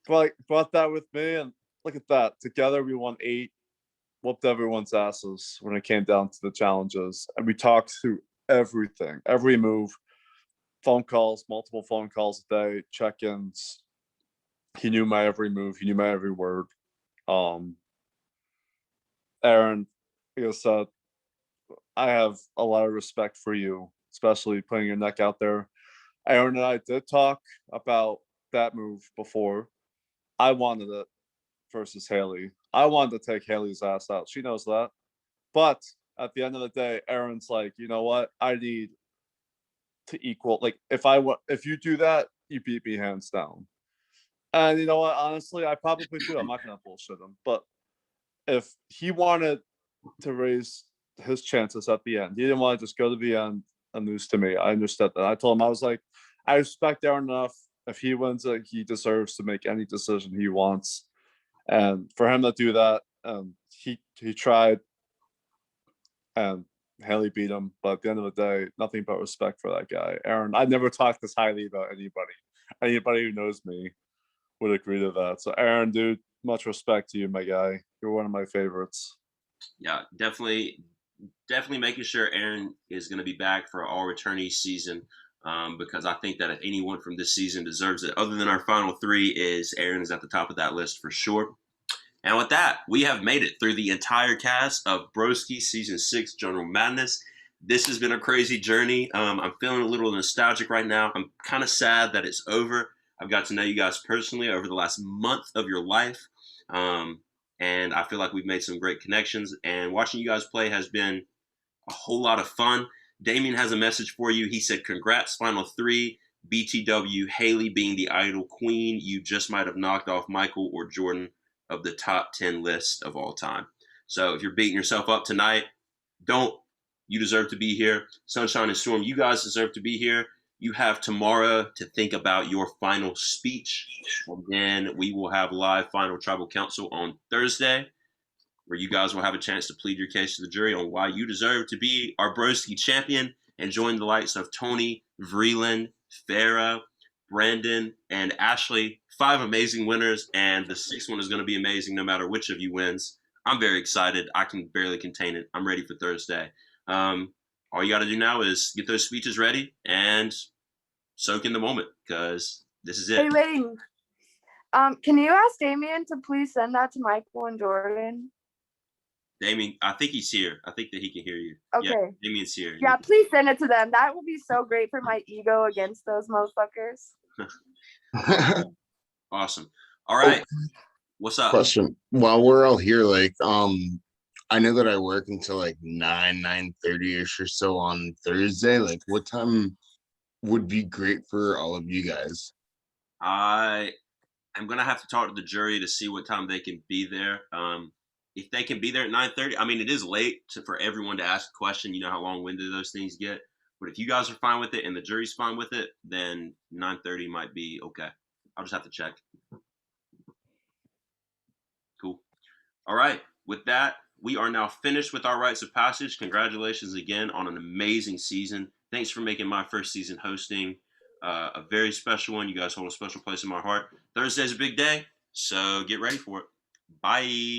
Brought that with me, and look at that. Together we won 8, whooped everyone's asses when it came down to the challenges, and we talked through everything, every move, phone calls, multiple phone calls a day, check-ins. He knew my every move. He knew my every word. Aaron, like I said, I have a lot of respect for you, especially putting your neck out there. Aaron and I did talk about that move before. I wanted it versus Haley. I wanted to take Haley's ass out. She knows that. But at the end of the day, Aaron's like, you know what? I need to equal. Like, if you do that, you beat me hands down. And you know what? Honestly, I probably do. I'm not gonna bullshit him. But if he wanted to raise his chances at the end, he didn't want to just go to the end and lose to me. I understood that. I told him, I was like, I respect Aaron enough. If he wins it, he deserves to make any decision he wants. And for him to do that, he tried, and Haley beat him. But at the end of the day, nothing but respect for that guy. Aaron, I never talked this highly about anybody. Anybody who knows me would agree to that. So Aaron, dude, much respect to you, my guy. You're one of my favorites. Yeah, definitely making sure Aaron is going to be back for all returnee season, because I think that if anyone from this season deserves it, other than our final 3, is Aaron is at the top of that list for sure. And with that, we have made it through the entire cast of Broski Season 6 General Madness. This has been a crazy journey. I'm feeling a little nostalgic right now. I'm kind of sad that it's over. I've got to know you guys personally over the last month of your life. And I feel like we've made some great connections. And watching you guys play has been a whole lot of fun. Damien has a message for you. He said, congrats, Final 3. BTW, Haley being the idol queen. You just might have knocked off Michael or Jordan of the top 10 list of all time. So if you're beating yourself up tonight, don't. You deserve to be here. Sunshine and Storm, you guys deserve to be here. You have tomorrow to think about your final speech. And then we will have live final tribal council on Thursday, where you guys will have a chance to plead your case to the jury on why you deserve to be our Broski champion and join the likes of Tony, Vreeland, Farah, Brandon, and Ashley. 5 amazing winners, and the 6th one is going to be amazing no matter which of you wins. I'm very excited. I can barely contain it. I'm ready for Thursday. all you got to do now is get those speeches ready and soak in the moment, because this is Hey, it. Wayne. Can you ask Damien to please send that to Michael and Jordan? Damien, I think he's here. I think that he can hear you. Okay. Yeah, Damien's here. Yeah, please send it to them. That will be so great for my ego against those motherfuckers. Awesome. All right. What's up? Question. While we're all here, like, I know that I work until like 9:30ish or so on Thursday. Like, what time would be great for all of you guys? I'm gonna have to talk to the jury to see what time they can be there. If they can be there at 9:30, I mean, it is late for everyone to ask a question. You know how long-winded those things get. But if you guys are fine with it and the jury's fine with it, then 9:30 might be okay. I'll just have to check. Cool. All right. With that, we are now finished with our rites of passage. Congratulations again on an amazing season. Thanks for making my first season hosting a very special one. You guys hold a special place in my heart. Thursday's a big day, so get ready for it. Bye.